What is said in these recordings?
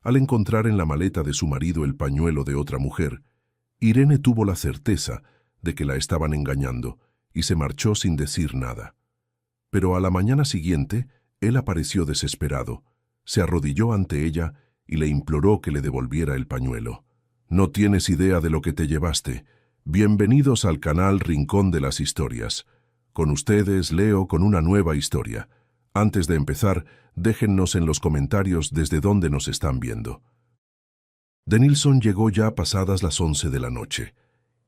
Al encontrar en la maleta de su marido el pañuelo de otra mujer, Irene tuvo la certeza de que la estaban engañando y se marchó sin decir nada. Pero a la mañana siguiente, él apareció desesperado, se arrodilló ante ella y le imploró que le devolviera el pañuelo. «No tienes idea de lo que te llevaste. Bienvenidos al canal Rincón de las Historias. Con ustedes, Leo, con una nueva historia. Antes de empezar, déjennos en los comentarios desde dónde nos están viendo». Denilson llegó ya pasadas las 11 de la noche.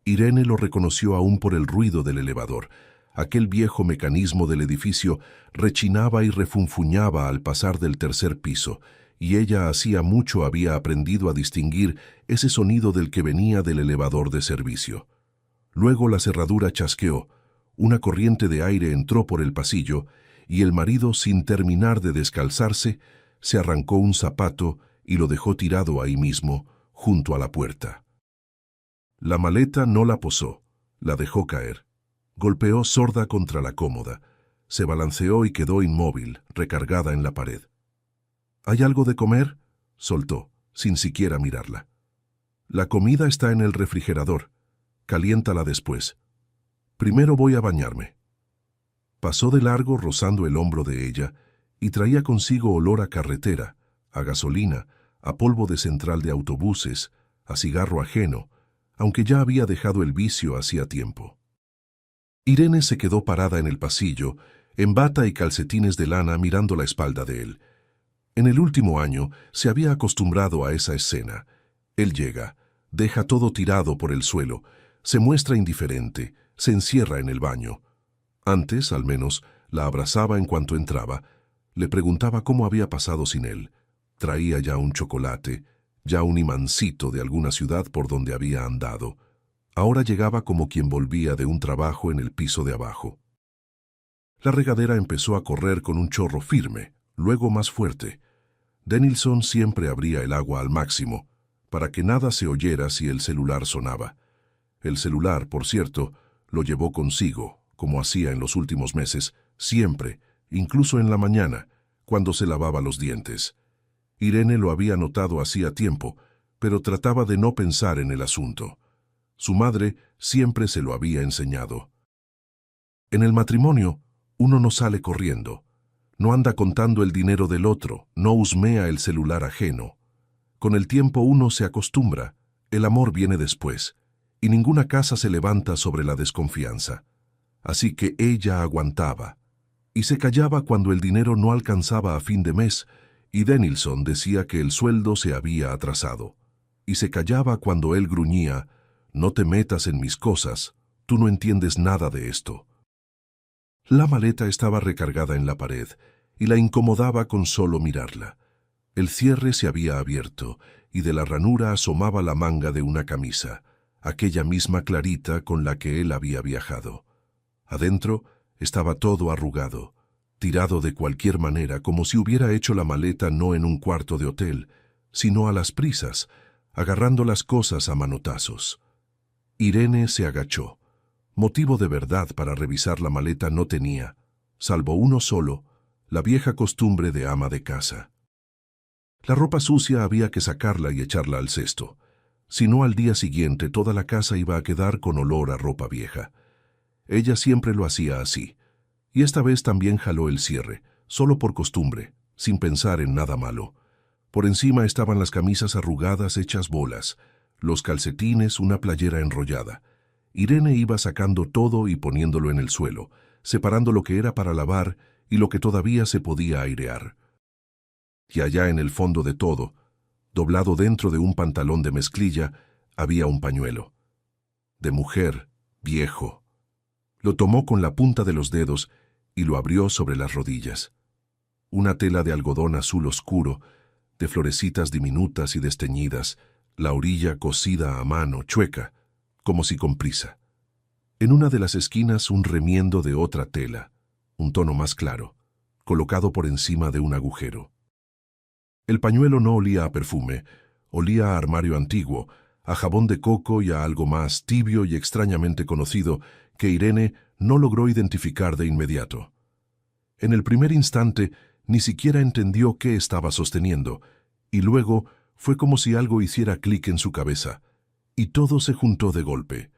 Irene lo reconoció aún por el ruido del elevador. Aquel viejo mecanismo del edificio rechinaba y refunfuñaba al pasar del tercer piso, y ella hacía mucho había aprendido a distinguir ese sonido del que venía del elevador de servicio. Luego la cerradura chasqueó, una corriente de aire entró por el pasillo, y el marido, sin terminar de descalzarse, se arrancó un zapato y lo dejó tirado ahí mismo, junto a la puerta. La maleta no la posó, la dejó caer. Golpeó sorda contra la cómoda, se balanceó y quedó inmóvil, recargada en la pared. «¿Hay algo de comer?», soltó, sin siquiera mirarla. «La comida está en el refrigerador. Caliéntala después. Primero voy a bañarme». Pasó de largo rozando el hombro de ella y traía consigo olor a carretera, a gasolina, a polvo de central de autobuses, a cigarro ajeno, aunque ya había dejado el vicio hacía tiempo. Irene se quedó parada en el pasillo, en bata y calcetines de lana mirando la espalda de él. En el último año se había acostumbrado a esa escena. Él llega, deja todo tirado por el suelo, se muestra indiferente, se encierra en el baño. Antes, al menos, la abrazaba en cuanto entraba, le preguntaba cómo había pasado sin él. Traía ya un chocolate, ya un imancito de alguna ciudad por donde había andado. Ahora llegaba como quien volvía de un trabajo en el piso de abajo. La regadera empezó a correr con un chorro firme, luego más fuerte. Denilson siempre abría el agua al máximo, para que nada se oyera si el celular sonaba. El celular, por cierto, lo llevó consigo, como hacía en los últimos meses, siempre, incluso en la mañana, cuando se lavaba los dientes. Irene lo había notado hacía tiempo, pero trataba de no pensar en el asunto. Su madre siempre se lo había enseñado. En el matrimonio, uno no sale corriendo, no anda contando el dinero del otro, no husmea el celular ajeno. Con el tiempo uno se acostumbra, el amor viene después, y ninguna casa se levanta sobre la desconfianza. Así que ella aguantaba, y se callaba cuando el dinero no alcanzaba a fin de mes, y Denilson decía que el sueldo se había atrasado, y se callaba cuando él gruñía: «No te metas en mis cosas, tú no entiendes nada de esto». La maleta estaba recargada en la pared, y la incomodaba con solo mirarla. El cierre se había abierto, y de la ranura asomaba la manga de una camisa, aquella misma clarita con la que él había viajado. Adentro estaba todo arrugado, tirado de cualquier manera, como si hubiera hecho la maleta no en un cuarto de hotel, sino a las prisas, agarrando las cosas a manotazos. Irene se agachó. Motivo de verdad para revisar la maleta no tenía, salvo uno solo, la vieja costumbre de ama de casa. La ropa sucia había que sacarla y echarla al cesto. Si no, al día siguiente toda la casa iba a quedar con olor a ropa vieja. Ella siempre lo hacía así, y esta vez también jaló el cierre, solo por costumbre, sin pensar en nada malo. Por encima estaban las camisas arrugadas hechas bolas, los calcetines, una playera enrollada. Irene iba sacando todo y poniéndolo en el suelo, separando lo que era para lavar y lo que todavía se podía airear. Y allá en el fondo de todo, doblado dentro de un pantalón de mezclilla, había un pañuelo. De mujer, viejo. Lo tomó con la punta de los dedos y lo abrió sobre las rodillas. Una tela de algodón azul oscuro, de florecitas diminutas y desteñidas, la orilla cosida a mano, chueca, como si con prisa. En una de las esquinas un remiendo de otra tela, un tono más claro, colocado por encima de un agujero. El pañuelo no olía a perfume, olía a armario antiguo, a jabón de coco y a algo más tibio y extrañamente conocido que Irene no logró identificar de inmediato. En el primer instante ni siquiera entendió qué estaba sosteniendo, y luego, Fue como si algo hiciera clic en su cabeza, y todo se juntó de golpe.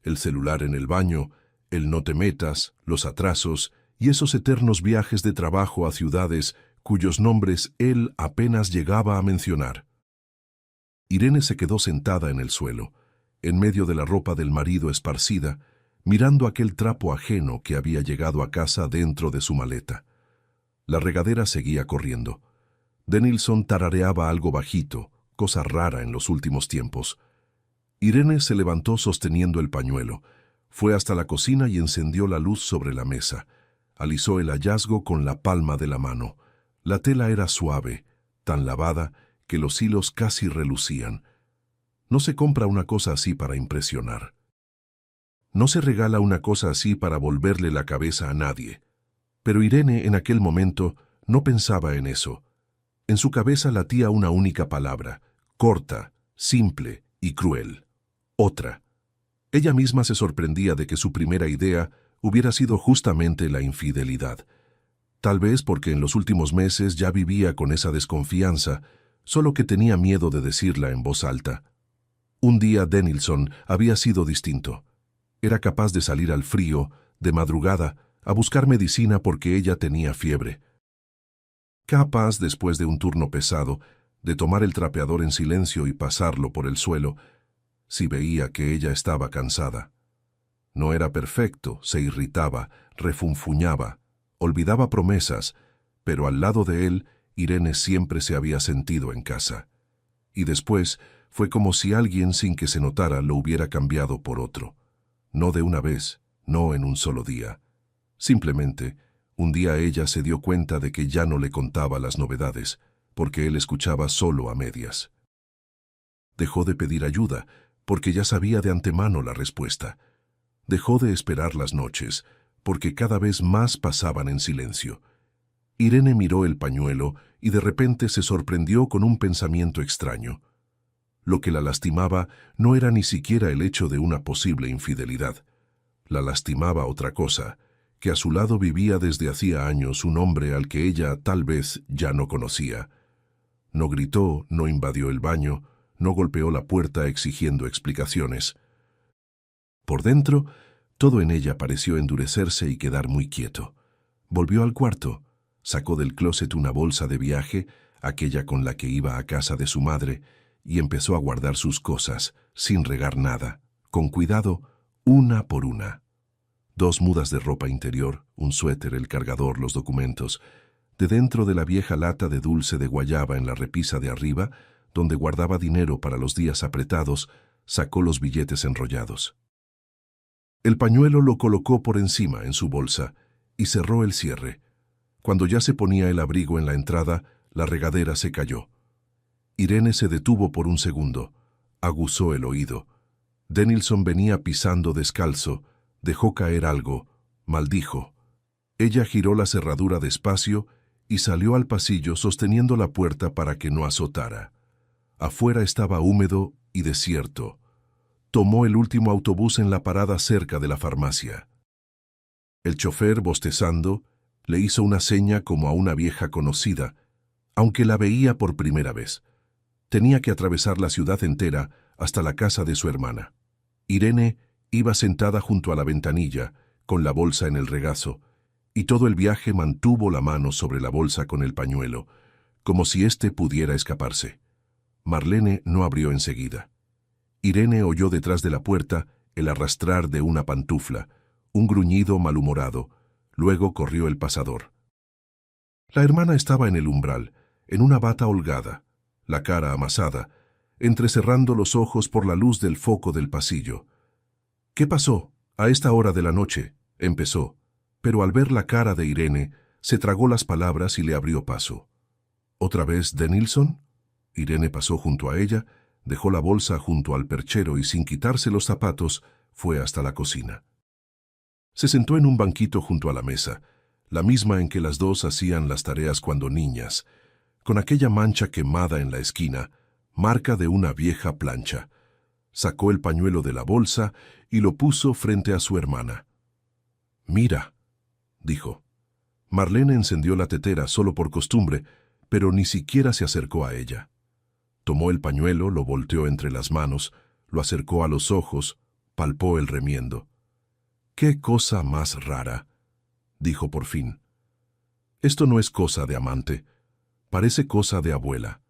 El celular en el baño, el no te metas, los atrasos y esos eternos viajes de trabajo a ciudades cuyos nombres él apenas llegaba a mencionar. Irene se quedó sentada en el suelo, en medio de la ropa del marido esparcida, mirando aquel trapo ajeno que había llegado a casa dentro de su maleta. La regadera seguía corriendo. Denilson tarareaba algo bajito, cosa rara en los últimos tiempos. Irene se levantó sosteniendo el pañuelo, fue hasta la cocina y encendió la luz sobre la mesa. Alisó el hallazgo con la palma de la mano. La tela era suave, tan lavada que los hilos casi relucían. No se compra una cosa así para impresionar. No se regala una cosa así para volverle la cabeza a nadie. Pero Irene en aquel momento no pensaba en eso. En su cabeza latía una única palabra, corta, simple y cruel. Otra. Ella misma se sorprendía de que su primera idea hubiera sido justamente la infidelidad. Tal vez porque en los últimos meses ya vivía con esa desconfianza, solo que tenía miedo de decirla en voz alta. Un día Denilson había sido distinto. Era capaz de salir al frío, de madrugada, a buscar medicina porque ella tenía fiebre. Capaz, después de un turno pesado, de tomar el trapeador en silencio y pasarlo por el suelo, si veía que ella estaba cansada. No era perfecto, se irritaba, refunfuñaba, olvidaba promesas, pero al lado de él, Irene siempre se había sentido en casa. Y después fue como si alguien sin que se notara lo hubiera cambiado por otro. No de una vez, no en un solo día. Simplemente, un día ella se dio cuenta de que ya no le contaba las novedades, porque él escuchaba solo a medias. Dejó de pedir ayuda, porque ya sabía de antemano la respuesta. Dejó de esperar las noches, porque cada vez más pasaban en silencio. Irene miró el pañuelo y de repente se sorprendió con un pensamiento extraño. Lo que la lastimaba no era ni siquiera el hecho de una posible infidelidad. La lastimaba otra cosa, que a su lado vivía desde hacía años un hombre al que ella tal vez ya no conocía. No gritó, no invadió el baño, no golpeó la puerta exigiendo explicaciones. Por dentro, todo en ella pareció endurecerse y quedar muy quieto. Volvió al cuarto, sacó del closet una bolsa de viaje, aquella con la que iba a casa de su madre, y empezó a guardar sus cosas, sin regar nada, con cuidado, una por una. 2 mudas de ropa interior, un suéter, el cargador, los documentos. De dentro de la vieja lata de dulce de guayaba en la repisa de arriba, donde guardaba dinero para los días apretados, sacó los billetes enrollados. El pañuelo lo colocó por encima en su bolsa y cerró el cierre. Cuando ya se ponía el abrigo en la entrada, la regadera se cayó. Irene se detuvo por un segundo, aguzó el oído. Denilson venía pisando descalzo, dejó caer algo, maldijo. Ella giró la cerradura despacio y salió al pasillo sosteniendo la puerta para que no azotara. Afuera estaba húmedo y desierto. Tomó el último autobús en la parada cerca de la farmacia. El chofer, bostezando, le hizo una seña como a una vieja conocida, aunque la veía por primera vez. Tenía que atravesar la ciudad entera hasta la casa de su hermana. Irene iba sentada junto a la ventanilla, con la bolsa en el regazo, y todo el viaje mantuvo la mano sobre la bolsa con el pañuelo, como si éste pudiera escaparse. Marlene no abrió enseguida. Irene oyó detrás de la puerta el arrastrar de una pantufla, un gruñido malhumorado, luego corrió el pasador. La hermana estaba en el umbral, en una bata holgada, la cara amasada, entrecerrando los ojos por la luz del foco del pasillo. «¿Qué pasó? A esta hora de la noche», empezó, pero al ver la cara de Irene, se tragó las palabras y le abrió paso. «¿Otra vez Denilson?» Irene pasó junto a ella, dejó la bolsa junto al perchero y sin quitarse los zapatos, fue hasta la cocina. Se sentó en un banquito junto a la mesa, la misma en que las dos hacían las tareas cuando niñas, con aquella mancha quemada en la esquina, marca de una vieja plancha. Sacó el pañuelo de la bolsa y lo puso frente a su hermana. «Mira», dijo. Marlene encendió la tetera solo por costumbre, pero ni siquiera se acercó a ella. Tomó el pañuelo, lo volteó entre las manos, lo acercó a los ojos, palpó el remiendo. «¡Qué cosa más rara!», dijo por fin. «Esto no es cosa de amante, parece cosa de abuela».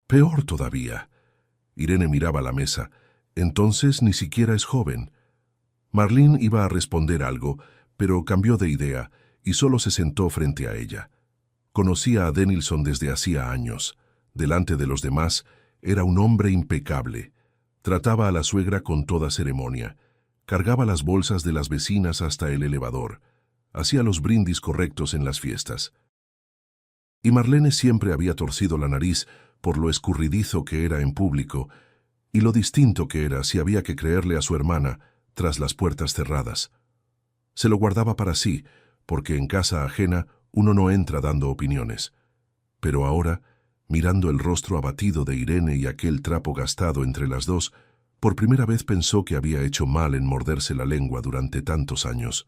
«Peor todavía». Irene miraba la mesa. «Entonces ni siquiera es joven». Marlene iba a responder algo, pero cambió de idea y solo se sentó frente a ella. Conocía a Dennilson desde hacía años. Delante de los demás, era un hombre impecable. Trataba a la suegra con toda ceremonia. Cargaba las bolsas de las vecinas hasta el elevador. Hacía los brindis correctos en las fiestas. Y Marlene siempre había torcido la nariz por lo escurridizo que era en público y lo distinto que era si había que creerle a su hermana tras las puertas cerradas. Se lo guardaba para sí, porque en casa ajena uno no entra dando opiniones. Pero ahora, mirando el rostro abatido de Irene y aquel trapo gastado entre las dos, por primera vez pensó que había hecho mal en morderse la lengua durante tantos años.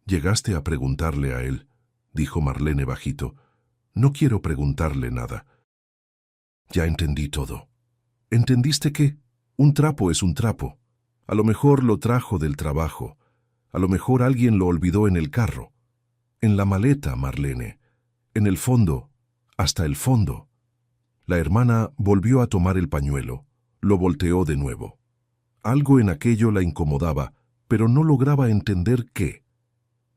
«¿Llegaste a preguntarle a él?», dijo Marlene bajito. «No quiero preguntarle nada». «Ya entendí todo». «¿Entendiste qué? Un trapo es un trapo. A lo mejor lo trajo del trabajo. A lo mejor alguien lo olvidó en el carro. En la maleta, Marlene. En el fondo, hasta el fondo». La hermana volvió a tomar el pañuelo. Lo volteó de nuevo. Algo en aquello la incomodaba, pero no lograba entender qué.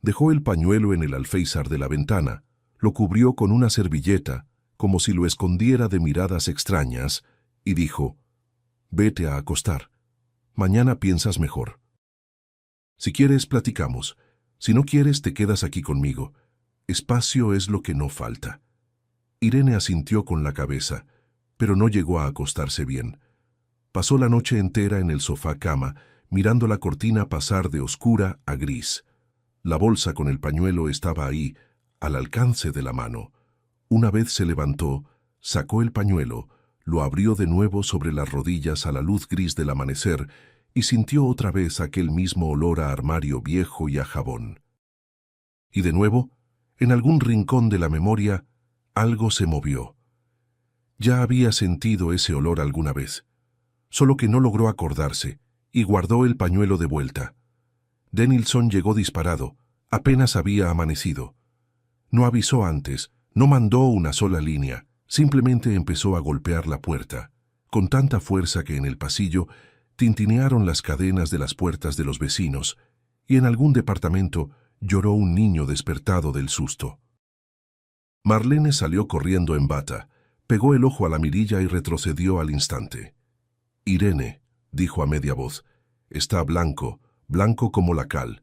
Dejó el pañuelo en el alféizar de la ventana, lo cubrió con una servilleta, como si lo escondiera de miradas extrañas, y dijo: «Vete a acostar. Mañana piensas mejor. Si quieres, platicamos. Si no quieres, te quedas aquí conmigo. Espacio es lo que no falta». Irene asintió con la cabeza, pero no llegó a acostarse bien. Pasó la noche entera en el sofá-cama, mirando la cortina pasar de oscura a gris. La bolsa con el pañuelo estaba ahí, al alcance de la mano. Una vez se levantó, sacó el pañuelo, lo abrió de nuevo sobre las rodillas a la luz gris del amanecer y sintió otra vez aquel mismo olor a armario viejo y a jabón. Y de nuevo, en algún rincón de la memoria, algo se movió. Ya había sentido ese olor alguna vez, solo que no logró acordarse, y guardó el pañuelo de vuelta. Dennilson llegó disparado, apenas había amanecido. No avisó antes, no mandó una sola línea, simplemente empezó a golpear la puerta, con tanta fuerza que en el pasillo tintinearon las cadenas de las puertas de los vecinos, y en algún departamento lloró un niño despertado del susto. Marlene salió corriendo en bata, pegó el ojo a la mirilla y retrocedió al instante. «Irene», dijo a media voz, «está blanco, blanco como la cal».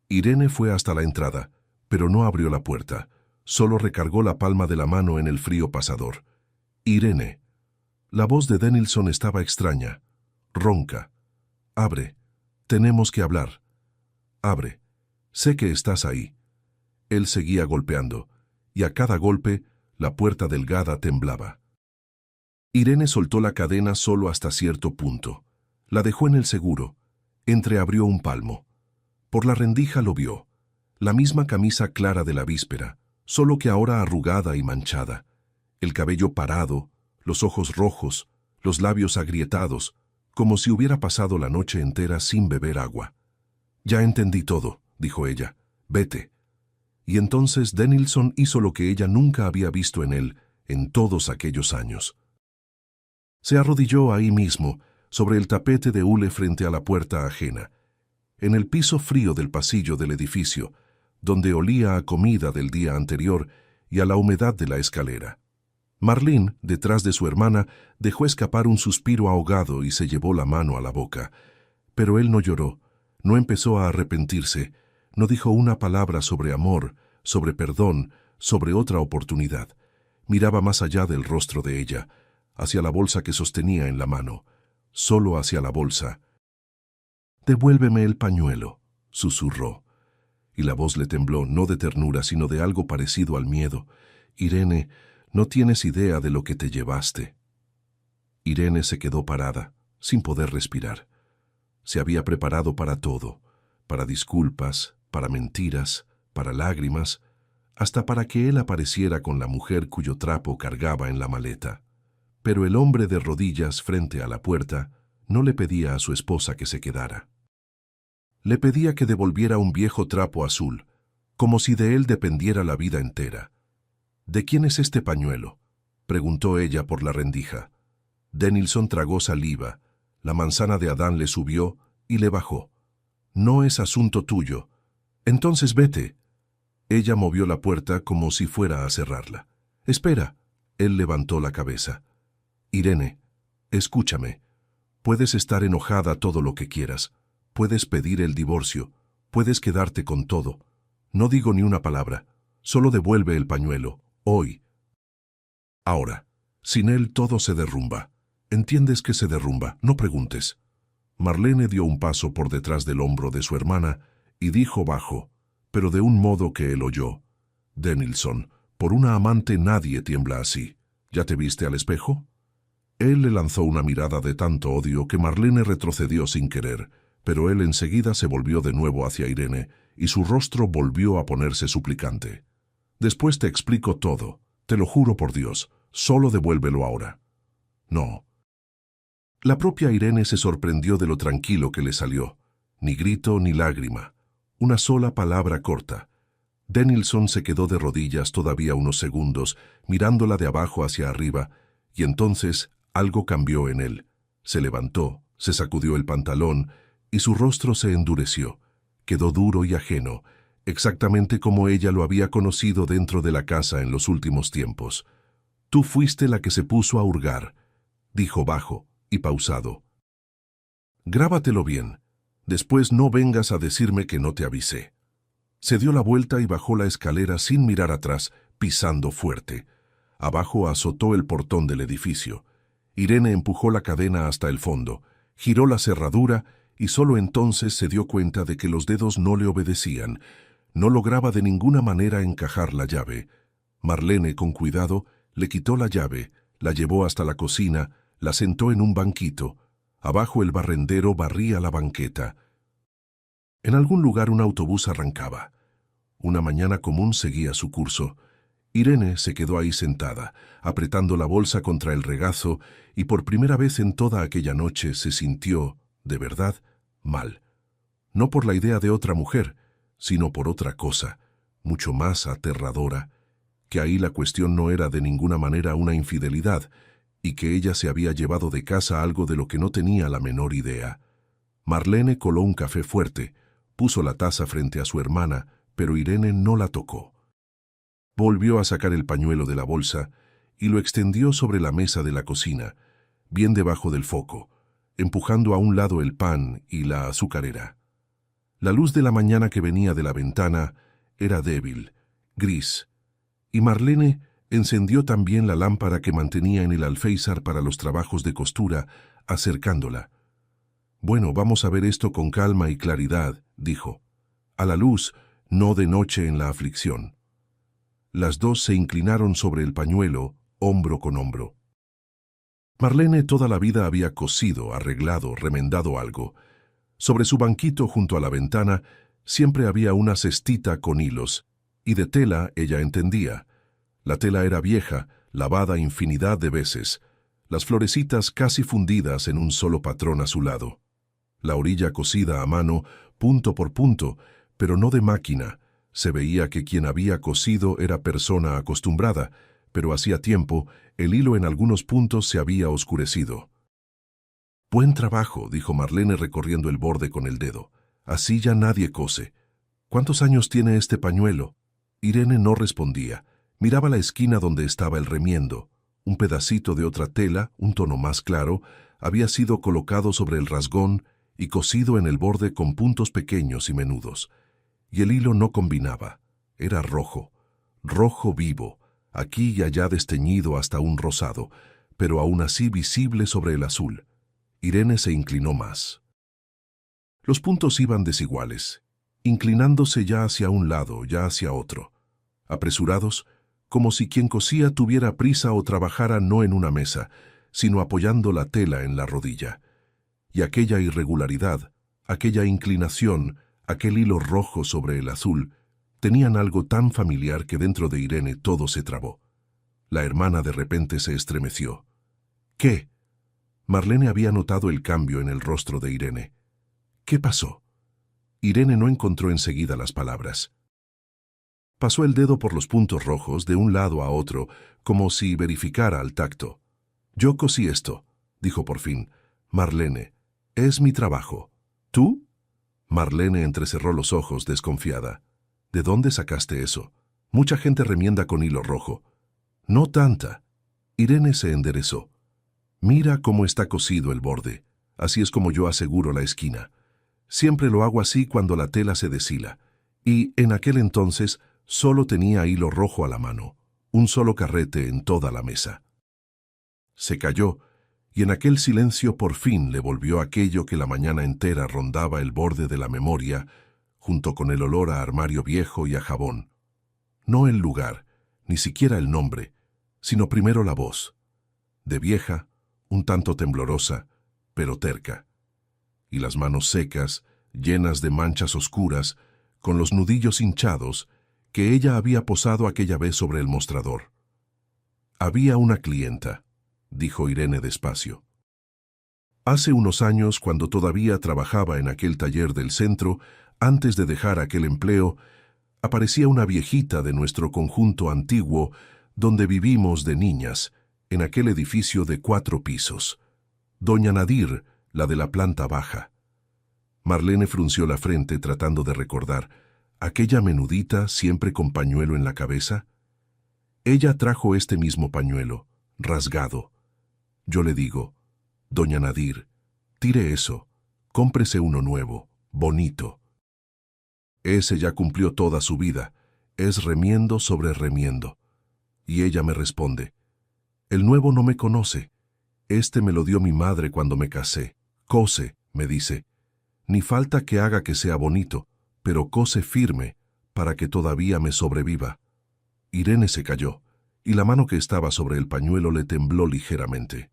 Irene fue hasta la entrada, pero no abrió la puerta, solo recargó la palma de la mano en el frío pasador. «Irene». La voz de Dennilson estaba extraña, ronca. «Abre, tenemos que hablar». «Abre, sé que estás ahí». Él seguía golpeando, y a cada golpe la puerta delgada temblaba. Irene soltó la cadena solo hasta cierto punto. La dejó en el seguro. Entreabrió un palmo. Por la rendija lo vio. La misma camisa clara de la víspera, solo que ahora arrugada y manchada. El cabello parado, los ojos rojos, los labios agrietados, como si hubiera pasado la noche entera sin beber agua. «Ya entendí todo», dijo ella. «Vete». Y entonces Dennilson hizo lo que ella nunca había visto en él en todos aquellos años. Se arrodilló ahí mismo, sobre el tapete de hule frente a la puerta ajena, en el piso frío del pasillo del edificio, donde olía a comida del día anterior y a la humedad de la escalera. Marlene, detrás de su hermana, dejó escapar un suspiro ahogado y se llevó la mano a la boca. Pero él no lloró, no empezó a arrepentirse, no dijo una palabra sobre amor, sobre perdón, sobre otra oportunidad. Miraba más allá del rostro de ella, hacia la bolsa que sostenía en la mano, solo hacia la bolsa. «Devuélveme el pañuelo», susurró. Y la voz le tembló, no de ternura, sino de algo parecido al miedo. «Irene, no tienes idea de lo que te llevaste». Irene se quedó parada, sin poder respirar. Se había preparado para todo, para disculpas, para mentiras, para lágrimas, hasta para que él apareciera con la mujer cuyo trapo cargaba en la maleta. Pero el hombre de rodillas frente a la puerta no le pedía a su esposa que se quedara. Le pedía que devolviera un viejo trapo azul, como si de él dependiera la vida entera. «¿De quién es este pañuelo?», preguntó ella por la rendija. Dennilson tragó saliva, la manzana de Adán le subió y le bajó. «No es asunto tuyo. Entonces vete». Ella movió la puerta como si fuera a cerrarla. «Espera». Él levantó la cabeza. «Irene, escúchame. Puedes estar enojada todo lo que quieras. Puedes pedir el divorcio. Puedes quedarte con todo. No digo ni una palabra. Solo devuelve el pañuelo. Hoy. Ahora. Sin él todo se derrumba. ¿Entiendes que se derrumba? No preguntes». Marlene dio un paso por detrás del hombro de su hermana y dijo bajo, pero de un modo que él oyó: «Dennilson, por una amante nadie tiembla así. ¿Ya te viste al espejo?». Él le lanzó una mirada de tanto odio que Marlene retrocedió sin querer, pero él enseguida se volvió de nuevo hacia Irene y su rostro volvió a ponerse suplicante. «Después te explico todo, te lo juro por Dios, solo devuélvelo ahora». «No». La propia Irene se sorprendió de lo tranquilo que le salió. Ni grito ni lágrima. Una sola palabra corta. Dennilson se quedó de rodillas todavía unos segundos, mirándola de abajo hacia arriba, y entonces algo cambió en él. Se levantó, se sacudió el pantalón, y su rostro se endureció. Quedó duro y ajeno, exactamente como ella lo había conocido dentro de la casa en los últimos tiempos. «Tú fuiste la que se puso a hurgar», dijo bajo y pausado. «Grábatelo bien. Después no vengas a decirme que no te avisé». Se dio la vuelta y bajó la escalera sin mirar atrás, pisando fuerte. Abajo azotó el portón del edificio. Irene empujó la cadena hasta el fondo, giró la cerradura y solo entonces se dio cuenta de que los dedos no le obedecían. No lograba de ninguna manera encajar la llave. Marlene, con cuidado, le quitó la llave, la llevó hasta la cocina, la sentó en un banquito. Abajo el barrendero barría la banqueta. En algún lugar un autobús arrancaba. Una mañana común seguía su curso. Irene se quedó ahí sentada, apretando la bolsa contra el regazo, y por primera vez en toda aquella noche se sintió, de verdad, mal. No por la idea de otra mujer, sino por otra cosa, mucho más aterradora, que ahí la cuestión no era de ninguna manera una infidelidad, y que ella se había llevado de casa algo de lo que no tenía la menor idea. Marlene coló un café fuerte, puso la taza frente a su hermana, pero Irene no la tocó. Volvió a sacar el pañuelo de la bolsa y lo extendió sobre la mesa de la cocina, bien debajo del foco, empujando a un lado el pan y la azucarera. La luz de la mañana que venía de la ventana era débil, gris, y Marlene encendió también la lámpara que mantenía en el alféizar para los trabajos de costura, acercándola. «Bueno, vamos a ver esto con calma y claridad», dijo. «A la luz, no de noche en la aflicción». Las dos se inclinaron sobre el pañuelo, hombro con hombro. Marlene toda la vida había cosido, arreglado, remendado algo. Sobre su banquito junto a la ventana siempre había una cestita con hilos, y de tela ella entendía. La tela era vieja, lavada infinidad de veces, las florecitas casi fundidas en un solo patrón azulado. La orilla cosida a mano, punto por punto, pero no de máquina. Se veía que quien había cosido era persona acostumbrada, pero hacía tiempo el hilo en algunos puntos se había oscurecido. «Buen trabajo», dijo Marlene recorriendo el borde con el dedo. «Así ya nadie cose. ¿Cuántos años tiene este pañuelo?». Irene no respondía. Miraba la esquina donde estaba el remiendo. Un pedacito de otra tela, un tono más claro, había sido colocado sobre el rasgón y cosido en el borde con puntos pequeños y menudos. Y el hilo no combinaba. Era rojo, rojo vivo, aquí y allá desteñido hasta un rosado, pero aún así visible sobre el azul. Irene se inclinó más. Los puntos iban desiguales, inclinándose ya hacia un lado, ya hacia otro. Apresurados, como si quien cosía tuviera prisa o trabajara no en una mesa, sino apoyando la tela en la rodilla. Y aquella irregularidad, aquella inclinación, aquel hilo rojo sobre el azul, tenían algo tan familiar que dentro de Irene todo se trabó. La hermana de repente se estremeció. ¿Qué? Marlene había notado el cambio en el rostro de Irene. ¿Qué pasó? Irene no encontró enseguida las palabras. Pasó el dedo por los puntos rojos de un lado a otro, como si verificara al tacto. Yo cosí esto, dijo por fin. Marlene, es mi trabajo. ¿Tú? Marlene entrecerró los ojos, desconfiada. ¿De dónde sacaste eso? Mucha gente remienda con hilo rojo. No tanta. Irene se enderezó. Mira cómo está cosido el borde. Así es como yo aseguro la esquina. Siempre lo hago así cuando la tela se deshila. Y en aquel entonces solo tenía hilo rojo a la mano, un solo carrete en toda la mesa. Se calló, y en aquel silencio por fin le volvió aquello que la mañana entera rondaba el borde de la memoria, junto con el olor a armario viejo y a jabón. No el lugar, ni siquiera el nombre, sino primero la voz. De vieja, un tanto temblorosa, pero terca. Y las manos secas, llenas de manchas oscuras, con los nudillos hinchados, que ella había posado aquella vez sobre el mostrador. Había una clienta, dijo Irene despacio. Hace unos años, cuando todavía trabajaba en aquel taller del centro, antes de dejar aquel empleo, aparecía una viejita de nuestro conjunto antiguo, donde vivimos de niñas, en aquel edificio de 4 pisos. Doña Nadir, la de la planta baja. Marlene frunció la frente tratando de recordar. ¿Aquella menudita siempre con pañuelo en la cabeza? Ella trajo este mismo pañuelo, rasgado. Yo le digo, Doña Nadir, tire eso, cómprese uno nuevo, bonito. Ese ya cumplió toda su vida, es remiendo sobre remiendo. Y ella me responde, el nuevo no me conoce, este me lo dio mi madre cuando me casé. Cose, me dice, ni falta que haga que sea bonito, pero cose firme, para que todavía me sobreviva. Irene se calló, y la mano que estaba sobre el pañuelo le tembló ligeramente.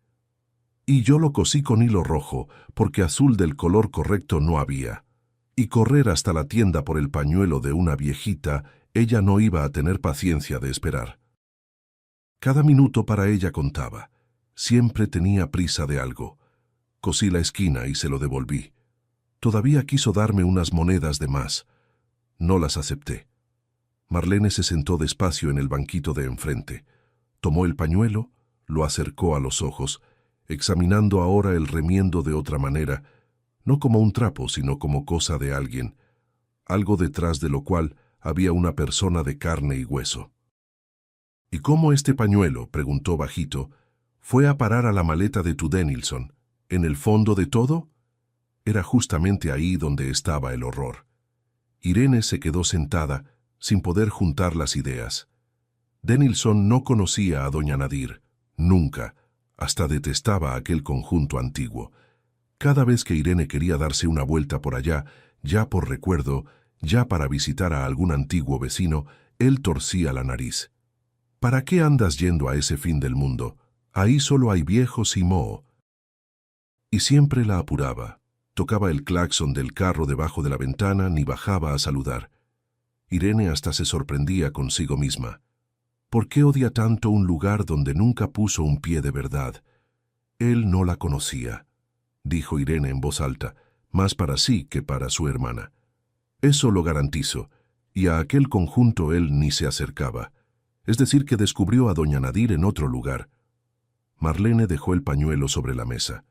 Y yo lo cosí con hilo rojo, porque azul del color correcto no había. Y correr hasta la tienda por el pañuelo de una viejita, ella no iba a tener paciencia de esperar. Cada minuto para ella contaba. Siempre tenía prisa de algo. Cosí la esquina y se lo devolví. Todavía quiso darme unas monedas de más. No las acepté. Marlene se sentó despacio en el banquito de enfrente. Tomó el pañuelo, lo acercó a los ojos, examinando ahora el remiendo de otra manera, no como un trapo, sino como cosa de alguien, algo detrás de lo cual había una persona de carne y hueso. ¿Y cómo este pañuelo, preguntó bajito, fue a parar a la maleta de tu Dennilson, en el fondo de todo? Era justamente ahí donde estaba el horror. Irene se quedó sentada, sin poder juntar las ideas. Dennilson no conocía a doña Nadir, nunca, hasta detestaba aquel conjunto antiguo. Cada vez que Irene quería darse una vuelta por allá, ya por recuerdo, ya para visitar a algún antiguo vecino, él torcía la nariz. ¿Para qué andas yendo a ese fin del mundo? Ahí solo hay viejos y moho. Y siempre la apuraba. Tocaba el claxon del carro debajo de la ventana ni bajaba a saludar. Irene hasta se sorprendía consigo misma. ¿Por qué odia tanto un lugar donde nunca puso un pie de verdad? Él no la conocía, dijo Irene en voz alta, más para sí que para su hermana. Eso lo garantizo, y a aquel conjunto él ni se acercaba. Es decir, que descubrió a doña Nadir en otro lugar. Marlene dejó el pañuelo sobre la mesa.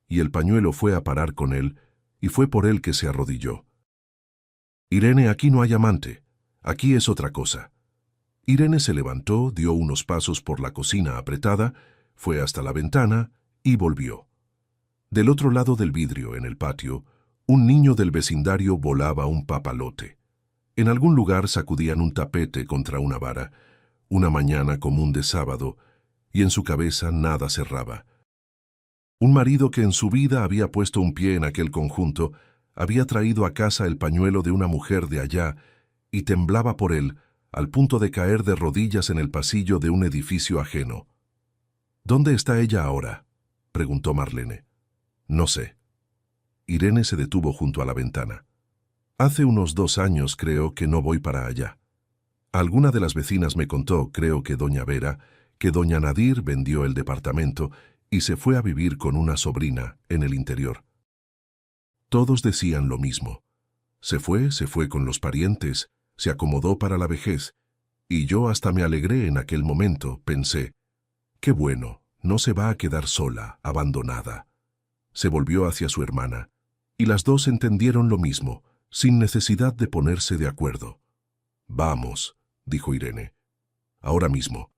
Y el pañuelo fue a parar con él, y fue por él que se arrodilló. Irene, aquí no hay amante, aquí es otra cosa. Irene se levantó, dio unos pasos por la cocina apretada, fue hasta la ventana y volvió. Del otro lado del vidrio, en el patio, un niño del vecindario volaba un papalote. En algún lugar sacudían un tapete contra una vara, una mañana común de sábado, y en su cabeza nada cerraba. Un marido que en su vida había puesto un pie en aquel conjunto, había traído a casa el pañuelo de una mujer de allá y temblaba por él, al punto de caer de rodillas en el pasillo de un edificio ajeno. ¿Dónde está ella ahora?, preguntó Marlene. No sé. Irene se detuvo junto a la ventana. Hace unos 2 años creo que no voy para allá. Alguna de las vecinas me contó, creo que doña Vera, que doña Nadir vendió el departamento y se fue a vivir con una sobrina en el interior. Todos decían lo mismo. Se fue con los parientes, se acomodó para la vejez, y yo hasta me alegré en aquel momento, pensé, qué bueno, no se va a quedar sola, abandonada. Se volvió hacia su hermana, y las dos entendieron lo mismo, sin necesidad de ponerse de acuerdo. Vamos, dijo Irene. Ahora mismo.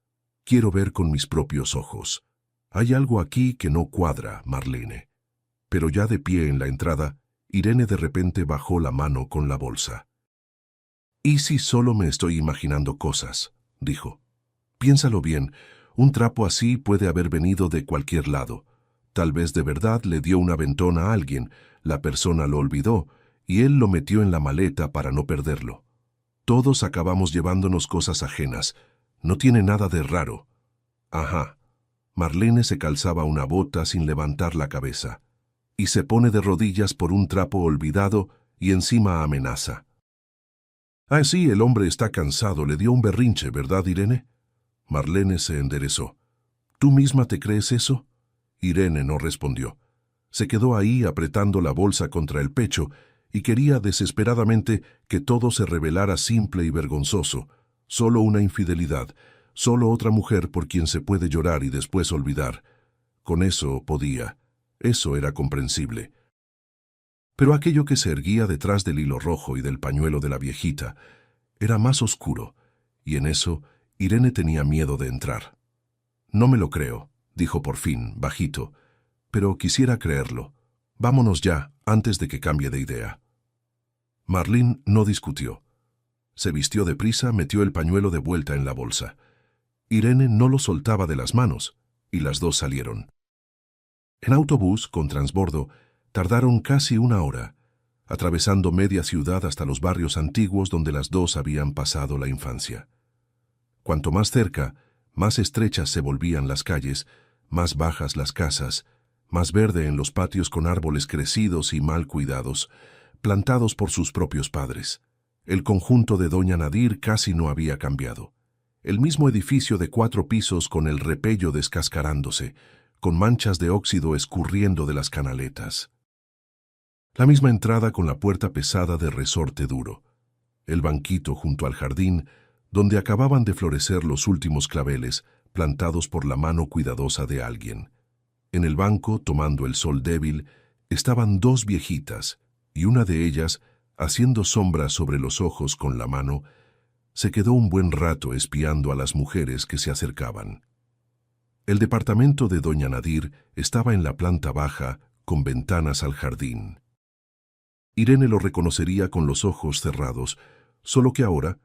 Quiero ver con mis propios ojos. Hay algo aquí que no cuadra, Marlene. Pero ya de pie en la entrada, Irene de repente bajó la mano con la bolsa. ¿Y si solo me estoy imaginando cosas?, dijo. Piénsalo bien, un trapo así puede haber venido de cualquier lado. Tal vez de verdad le dio un aventón a alguien, la persona lo olvidó, y él lo metió en la maleta para no perderlo. Todos acabamos llevándonos cosas ajenas. No tiene nada de raro. Ajá. Marlene se calzaba una bota sin levantar la cabeza, y se pone de rodillas por un trapo olvidado y encima amenaza. Ah, sí, el hombre está cansado, le dio un berrinche, ¿verdad, Irene? Marlene se enderezó. ¿Tú misma te crees eso? Irene no respondió. Se quedó ahí apretando la bolsa contra el pecho y quería desesperadamente que todo se revelara simple y vergonzoso, solo una infidelidad, solo otra mujer por quien se puede llorar y después olvidar. Con eso podía. Eso era comprensible. Pero aquello que se erguía detrás del hilo rojo y del pañuelo de la viejita era más oscuro, y en eso Irene tenía miedo de entrar. No me lo creo, dijo por fin, bajito, pero quisiera creerlo. Vámonos ya, antes de que cambie de idea. Marlene no discutió. Se vistió deprisa, metió el pañuelo de vuelta en la bolsa. Irene no lo soltaba de las manos, y las dos salieron. En autobús, con transbordo, tardaron casi una hora, atravesando media ciudad hasta los barrios antiguos donde las dos habían pasado la infancia. Cuanto más cerca, más estrechas se volvían las calles, más bajas las casas, más verde en los patios con árboles crecidos y mal cuidados, plantados por sus propios padres. El conjunto de Doña Nadir casi no había cambiado. El mismo edificio de 4 pisos con el repello descascarándose, con manchas de óxido escurriendo de las canaletas. La misma entrada con la puerta pesada de resorte duro. El banquito junto al jardín, donde acababan de florecer los últimos claveles, plantados por la mano cuidadosa de alguien. En el banco, tomando el sol débil, estaban 2 viejitas, y una de ellas, haciendo sombra sobre los ojos con la mano, se quedó un buen rato espiando a las mujeres que se acercaban. El departamento de Doña Nadir estaba en la planta baja, con ventanas al jardín. Irene lo reconocería con los ojos cerrados, solo que ahora,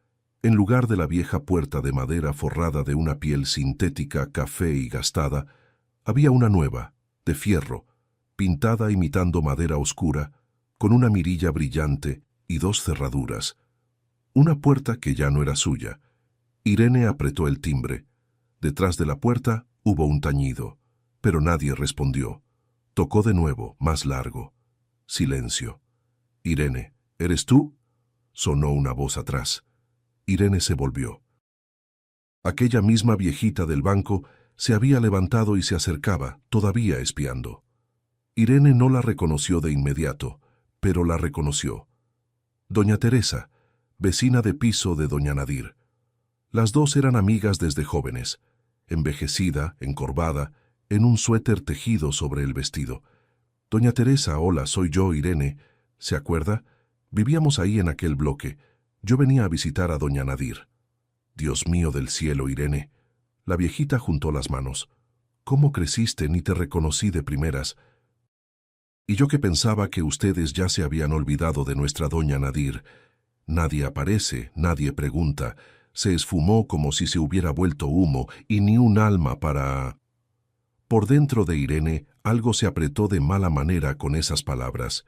en lugar de la vieja puerta de madera forrada de una piel sintética, café y gastada, había una nueva, de fierro, pintada imitando madera oscura, con una mirilla brillante y 2 cerraduras. Una puerta que ya no era suya. Irene apretó el timbre. Detrás de la puerta hubo un tañido, pero nadie respondió. Tocó de nuevo, más largo. Silencio. «Irene, ¿eres tú?», sonó una voz atrás. Irene se volvió. Aquella misma viejita del banco se había levantado y se acercaba, todavía espiando. Irene no la reconoció de inmediato, pero la reconoció. Doña Teresa, vecina de piso de Doña Nadir. Las dos eran amigas desde jóvenes, envejecida, encorvada, en un suéter tejido sobre el vestido. Doña Teresa, hola, soy yo, Irene. ¿Se acuerda? Vivíamos ahí en aquel bloque. Yo venía a visitar a Doña Nadir. Dios mío del cielo, Irene. La viejita juntó las manos. ¿Cómo creciste? Ni te reconocí de primeras. Y yo que pensaba que ustedes ya se habían olvidado de nuestra Doña Nadir. Nadie aparece, nadie pregunta. Se esfumó como si se hubiera vuelto humo y ni un alma para... Por dentro de Irene algo se apretó de mala manera con esas palabras.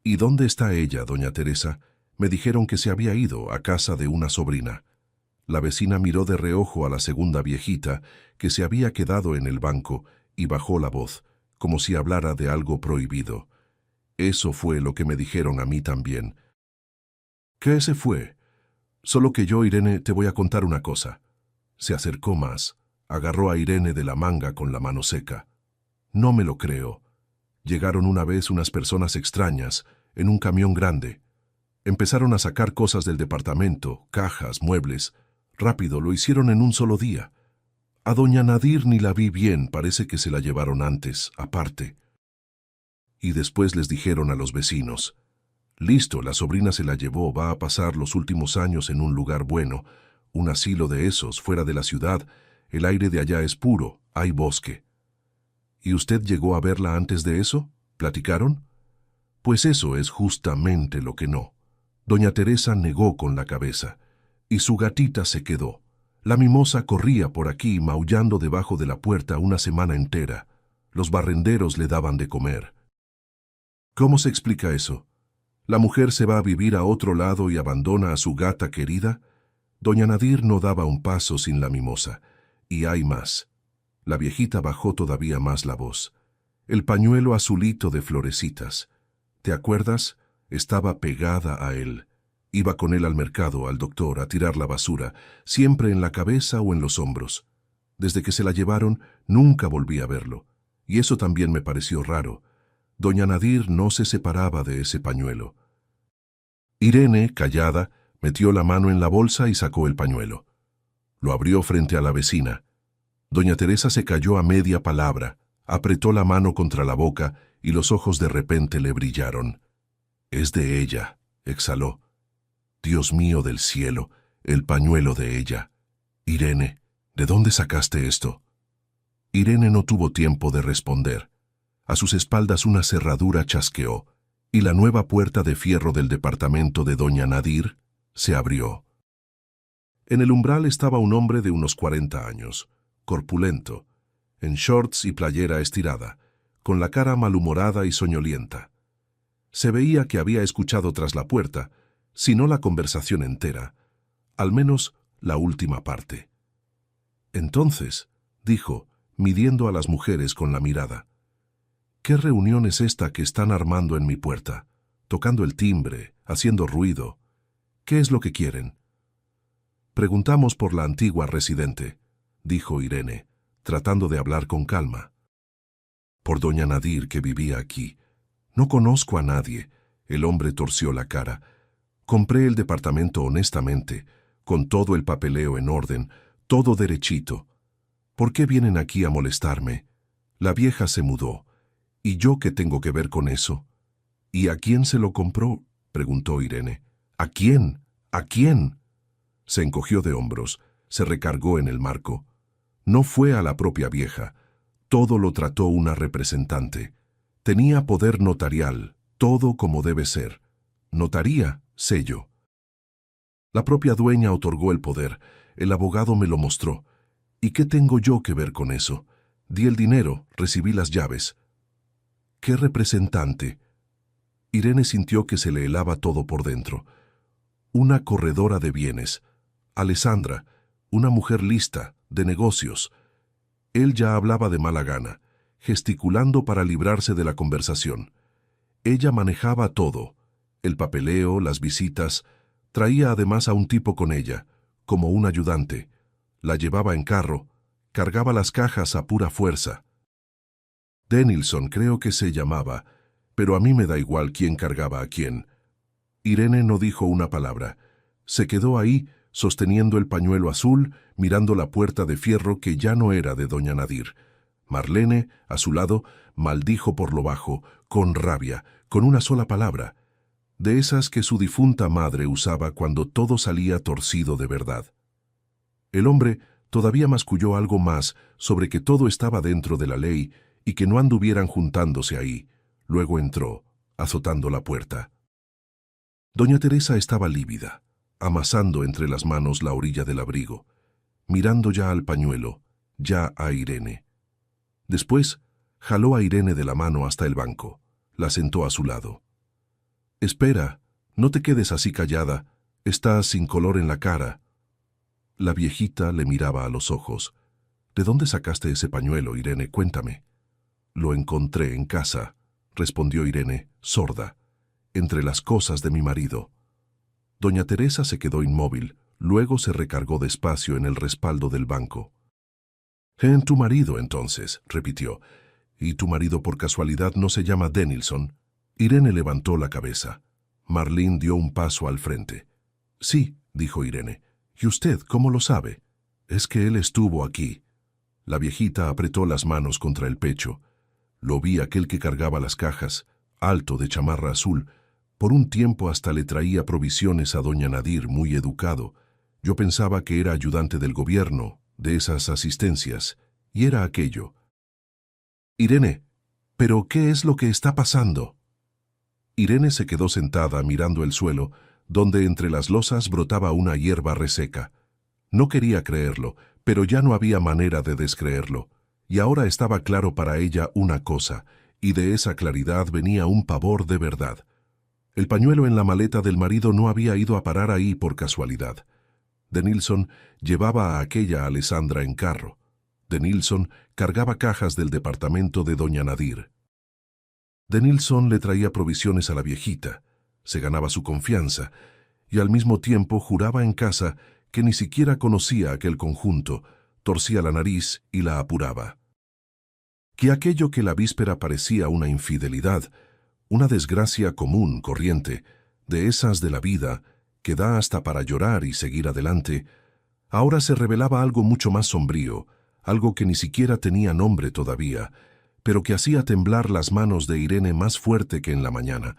¿Y dónde está ella, Doña Teresa? Me dijeron que se había ido a casa de una sobrina. La vecina miró de reojo a la segunda viejita, que se había quedado en el banco, y bajó la voz, como si hablara de algo prohibido. Eso fue lo que me dijeron a mí también. ¿Qué se fue? Solo que yo, Irene, te voy a contar una cosa. Se acercó más, agarró a Irene de la manga con la mano seca. No me lo creo. Llegaron una vez unas personas extrañas, en un camión grande. Empezaron a sacar cosas del departamento, cajas, muebles. Rápido, lo hicieron en un solo día. A doña Nadir ni la vi bien, parece que se la llevaron antes, aparte. Y después les dijeron a los vecinos: listo, la sobrina se la llevó, va a pasar los últimos años en un lugar bueno, un asilo de esos, fuera de la ciudad, el aire de allá es puro, hay bosque. ¿Y usted llegó a verla antes de eso? ¿Platicaron? Pues eso es justamente lo que no. Doña Teresa negó con la cabeza, y su gatita se quedó. La mimosa corría por aquí maullando debajo de la puerta una semana entera. Los barrenderos le daban de comer. ¿Cómo se explica eso? ¿La mujer se va a vivir a otro lado y abandona a su gata querida? Doña Nadir no daba un paso sin la mimosa. Y hay más. La viejita bajó todavía más la voz. El pañuelo azulito de florecitas. ¿Te acuerdas? Estaba pegada a él. Iba con él al mercado, al doctor, a tirar la basura, siempre en la cabeza o en los hombros. Desde que se la llevaron, nunca volví a verlo. Y eso también me pareció raro. Doña Nadir no se separaba de ese pañuelo. Irene, callada, metió la mano en la bolsa y sacó el pañuelo. Lo abrió frente a la vecina. Doña Teresa se calló a media palabra, apretó la mano contra la boca y los ojos de repente le brillaron. «Es de ella», exhaló. «Dios mío del cielo, el pañuelo de ella. Irene, ¿de dónde sacaste esto?» Irene no tuvo tiempo de responder. A sus espaldas una cerradura chasqueó, y la nueva puerta de fierro del departamento de doña Nadir se abrió. En el umbral estaba un hombre de unos 40 años, corpulento, en shorts y playera estirada, con la cara malhumorada y soñolienta. Se veía que había escuchado tras la puerta, si no la conversación entera, al menos la última parte. Entonces, dijo, midiendo a las mujeres con la mirada, «¿Qué reunión es esta que están armando en mi puerta? Tocando el timbre, haciendo ruido. ¿Qué es lo que quieren?» «Preguntamos por la antigua residente», dijo Irene, tratando de hablar con calma. «Por doña Nadir, que vivía aquí. No conozco a nadie». El hombre torció la cara. «Compré el departamento honestamente, con todo el papeleo en orden, todo derechito. ¿Por qué vienen aquí a molestarme? La vieja se mudó. ¿Y yo qué tengo que ver con eso?» «¿Y a quién se lo compró?», preguntó Irene. «¿A quién? ¿A quién?». Se encogió de hombros, se recargó en el marco. No fue a la propia vieja. Todo lo trató una representante. Tenía poder notarial, todo como debe ser. Notaría, sello. La propia dueña otorgó el poder. El abogado me lo mostró. ¿Y qué tengo yo que ver con eso? Di el dinero, recibí las llaves. ¿Qué representante? Irene sintió que se le helaba todo por dentro. Una corredora de bienes. Alessandra, una mujer lista, de negocios. Él ya hablaba de mala gana, gesticulando para librarse de la conversación. Ella manejaba todo, el papeleo, las visitas. Traía además a un tipo con ella, como un ayudante. La llevaba en carro, cargaba las cajas a pura fuerza. Denilson creo que se llamaba, pero a mí me da igual quién cargaba a quién. Irene no dijo una palabra. Se quedó ahí, sosteniendo el pañuelo azul, mirando la puerta de fierro que ya no era de doña Nadir. Marlene, a su lado, maldijo por lo bajo, con rabia, con una sola palabra, de esas que su difunta madre usaba cuando todo salía torcido de verdad. El hombre todavía masculló algo más sobre que todo estaba dentro de la ley y que no anduvieran juntándose ahí. Luego entró, azotando la puerta. Doña Teresa estaba lívida, amasando entre las manos la orilla del abrigo, mirando ya al pañuelo, ya a Irene. Después, jaló a Irene de la mano hasta el banco, la sentó a su lado. «Espera, no te quedes así callada, estás sin color en la cara». La viejita le miraba a los ojos. «¿De dónde sacaste ese pañuelo, Irene? Cuéntame». «Lo encontré en casa», respondió Irene, sorda, «entre las cosas de mi marido». Doña Teresa se quedó inmóvil, luego se recargó despacio en el respaldo del banco. «En tu marido, entonces», repitió. ¿Y tu marido por casualidad no se llama Denilson? Irene levantó la cabeza. Marlene dio un paso al frente. Sí, dijo Irene. ¿Y usted cómo lo sabe? Es que él estuvo aquí. La viejita apretó las manos contra el pecho. Lo vi aquel que cargaba las cajas, alto de chamarra azul. Por un tiempo hasta le traía provisiones a doña Nadir, muy educado. Yo pensaba que era ayudante del gobierno, de esas asistencias, y era aquello. Irene, ¿pero qué es lo que está pasando? Irene se quedó sentada mirando el suelo, donde entre las losas brotaba una hierba reseca. No quería creerlo, pero ya no había manera de descreerlo, y ahora estaba claro para ella una cosa, y de esa claridad venía un pavor de verdad. El pañuelo en la maleta del marido no había ido a parar ahí por casualidad. Denilson llevaba a aquella Alessandra en carro. Denilson cargaba cajas del departamento de doña Nadir. Denilson le traía provisiones a la viejita, se ganaba su confianza, y al mismo tiempo juraba en casa que ni siquiera conocía aquel conjunto, torcía la nariz y la apuraba. Que aquello que la víspera parecía una infidelidad, una desgracia común, corriente, de esas de la vida, que da hasta para llorar y seguir adelante, ahora se revelaba algo mucho más sombrío, algo que ni siquiera tenía nombre todavía, pero que hacía temblar las manos de Irene más fuerte que en la mañana,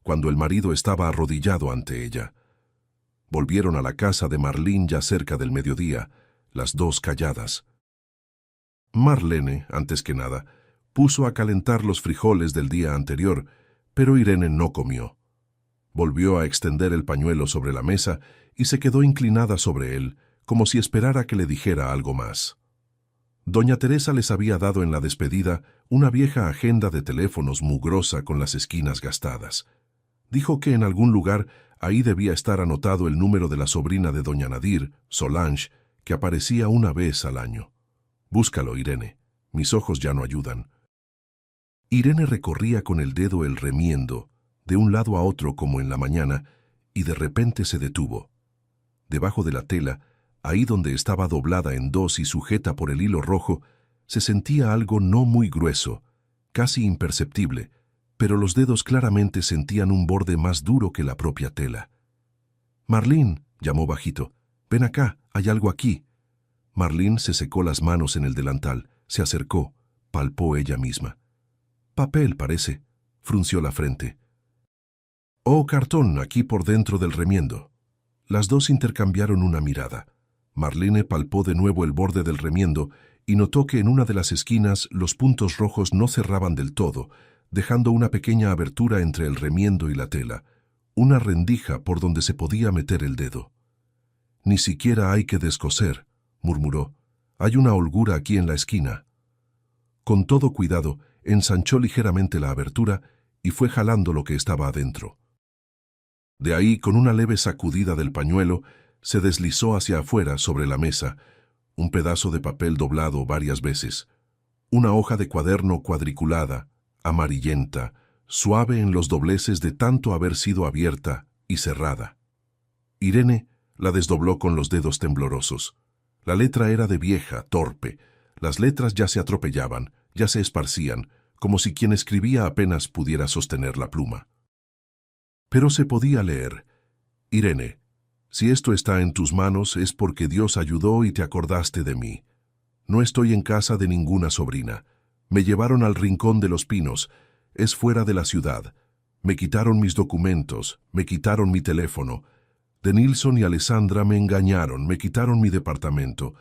cuando el marido estaba arrodillado ante ella. Volvieron a la casa de Marlene ya cerca del mediodía, las dos calladas. Marlene, antes que nada, puso a calentar los frijoles del día anterior, pero Irene no comió. Volvió a extender el pañuelo sobre la mesa y se quedó inclinada sobre él, como si esperara que le dijera algo más. Doña Teresa les había dado en la despedida una vieja agenda de teléfonos mugrosa con las esquinas gastadas. Dijo que en algún lugar ahí debía estar anotado el número de la sobrina de doña Nadir, Solange, que aparecía una vez al año. Búscalo, Irene. Mis ojos ya no ayudan. Irene recorría con el dedo el remiendo, de un lado a otro como en la mañana, y de repente se detuvo. Debajo de la tela, ahí donde estaba doblada en dos y sujeta por el hilo rojo, se sentía algo no muy grueso, casi imperceptible, pero los dedos claramente sentían un borde más duro que la propia tela. «Marlene», llamó bajito, «ven acá, hay algo aquí». Marlene se secó las manos en el delantal, se acercó, palpó ella misma. «Papel, parece», frunció la frente. «Oh, cartón, aquí por dentro del remiendo». Las dos intercambiaron una mirada. Marlene palpó de nuevo el borde del remiendo y notó que en una de las esquinas los puntos rojos no cerraban del todo, dejando una pequeña abertura entre el remiendo y la tela, una rendija por donde se podía meter el dedo. «Ni siquiera hay que descoser», murmuró. «Hay una holgura aquí en la esquina». Con todo cuidado, ensanchó ligeramente la abertura y fue jalando lo que estaba adentro. De ahí, con una leve sacudida del pañuelo, se deslizó hacia afuera sobre la mesa, un pedazo de papel doblado varias veces, una hoja de cuaderno cuadriculada, amarillenta, suave en los dobleces de tanto haber sido abierta y cerrada. Irene la desdobló con los dedos temblorosos. La letra era de vieja, torpe. Las letras ya se atropellaban, ya se esparcían, como si quien escribía apenas pudiera sostener la pluma. Pero se podía leer. «Irene, si esto está en tus manos es porque Dios ayudó y te acordaste de mí. No estoy en casa de ninguna sobrina. Me llevaron al Rincón de los Pinos. Es fuera de la ciudad. Me quitaron mis documentos, me quitaron mi teléfono. Denilson y Alessandra me engañaron, me quitaron mi departamento.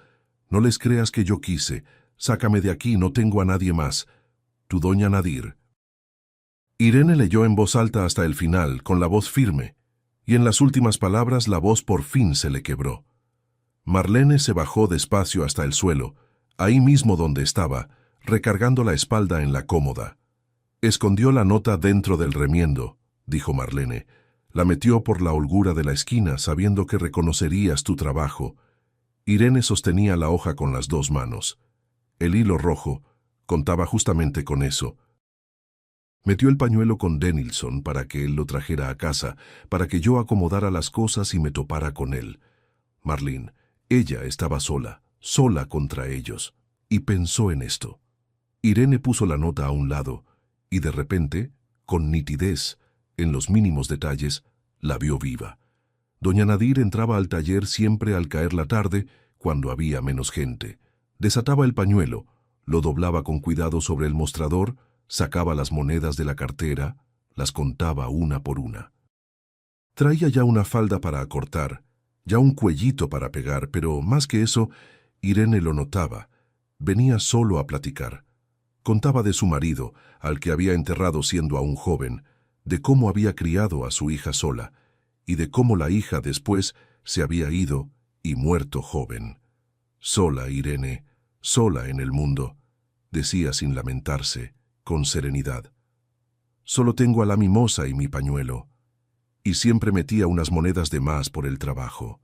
No les creas que yo quise. Sácame de aquí, no tengo a nadie más. Tu doña Nadir». Irene leyó en voz alta hasta el final, con la voz firme, y en las últimas palabras la voz por fin se le quebró. Marlene se bajó despacio hasta el suelo, ahí mismo donde estaba, recargando la espalda en la cómoda. «Escondió la nota dentro del remiendo», dijo Marlene. «La metió por la holgura de la esquina, sabiendo que reconocerías tu trabajo». Irene sostenía la hoja con las dos manos. El hilo rojo contaba justamente con eso. Metió el pañuelo con Denilson para que él lo trajera a casa, para que yo acomodara las cosas y me topara con él. Marlene, ella estaba sola, sola contra ellos, y pensó en esto. Irene puso la nota a un lado y de repente, con nitidez, en los mínimos detalles, la vio viva. Doña Nadir entraba al taller siempre al caer la tarde, cuando había menos gente. Desataba el pañuelo, lo doblaba con cuidado sobre el mostrador, sacaba las monedas de la cartera, las contaba una por una. Traía ya una falda para acortar, ya un cuellito para pegar, pero más que eso, Irene lo notaba. Venía solo a platicar. Contaba de su marido, al que había enterrado siendo aún joven, de cómo había criado a su hija sola, y de cómo la hija después se había ido y muerto joven. Sola, Irene, sola en el mundo, decía sin lamentarse, con serenidad. Solo tengo a la mimosa y mi pañuelo, y siempre metía unas monedas de más por el trabajo.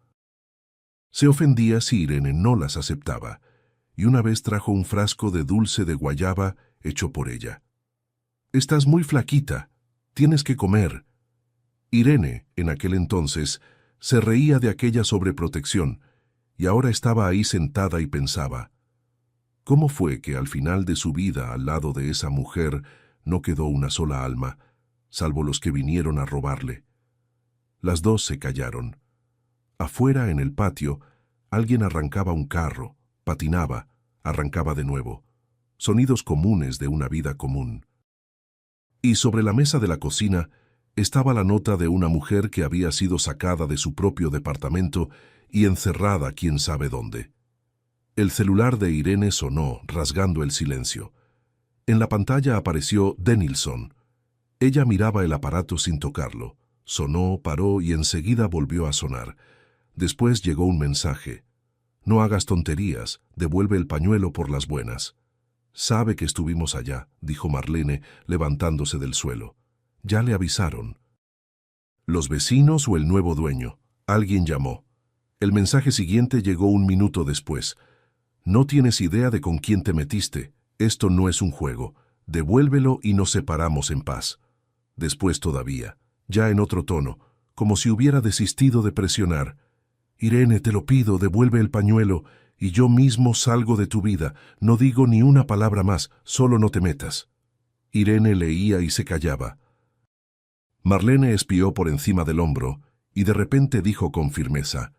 Se ofendía si Irene no las aceptaba, y una vez trajo un frasco de dulce de guayaba hecho por ella. «Estás muy flaquita, tienes que comer». Irene, en aquel entonces, se reía de aquella sobreprotección, y ahora estaba ahí sentada y pensaba, ¿cómo fue que al final de su vida al lado de esa mujer no quedó una sola alma, salvo los que vinieron a robarle? Las dos se callaron. Afuera, en el patio, alguien arrancaba un carro, patinaba, arrancaba de nuevo. Sonidos comunes de una vida común. Y sobre la mesa de la cocina estaba la nota de una mujer que había sido sacada de su propio departamento y encerrada quién sabe dónde. El celular de Irene sonó, rasgando el silencio. En la pantalla apareció Denilson. Ella miraba el aparato sin tocarlo. Sonó, paró y enseguida volvió a sonar. Después llegó un mensaje. «No hagas tonterías, devuelve el pañuelo por las buenas». «Sabe que estuvimos allá», dijo Marlene, levantándose del suelo. «Ya le avisaron». ¿Los vecinos o el nuevo dueño? Alguien llamó. El mensaje siguiente llegó un minuto después. «No tienes idea de con quién te metiste. Esto no es un juego. Devuélvelo y nos separamos en paz». Después todavía, ya en otro tono, como si hubiera desistido de presionar. «Irene, te lo pido, devuelve el pañuelo, y yo mismo salgo de tu vida. No digo ni una palabra más, solo no te metas». Irene leía y se callaba. Marlene espió por encima del hombro, y de repente dijo con firmeza,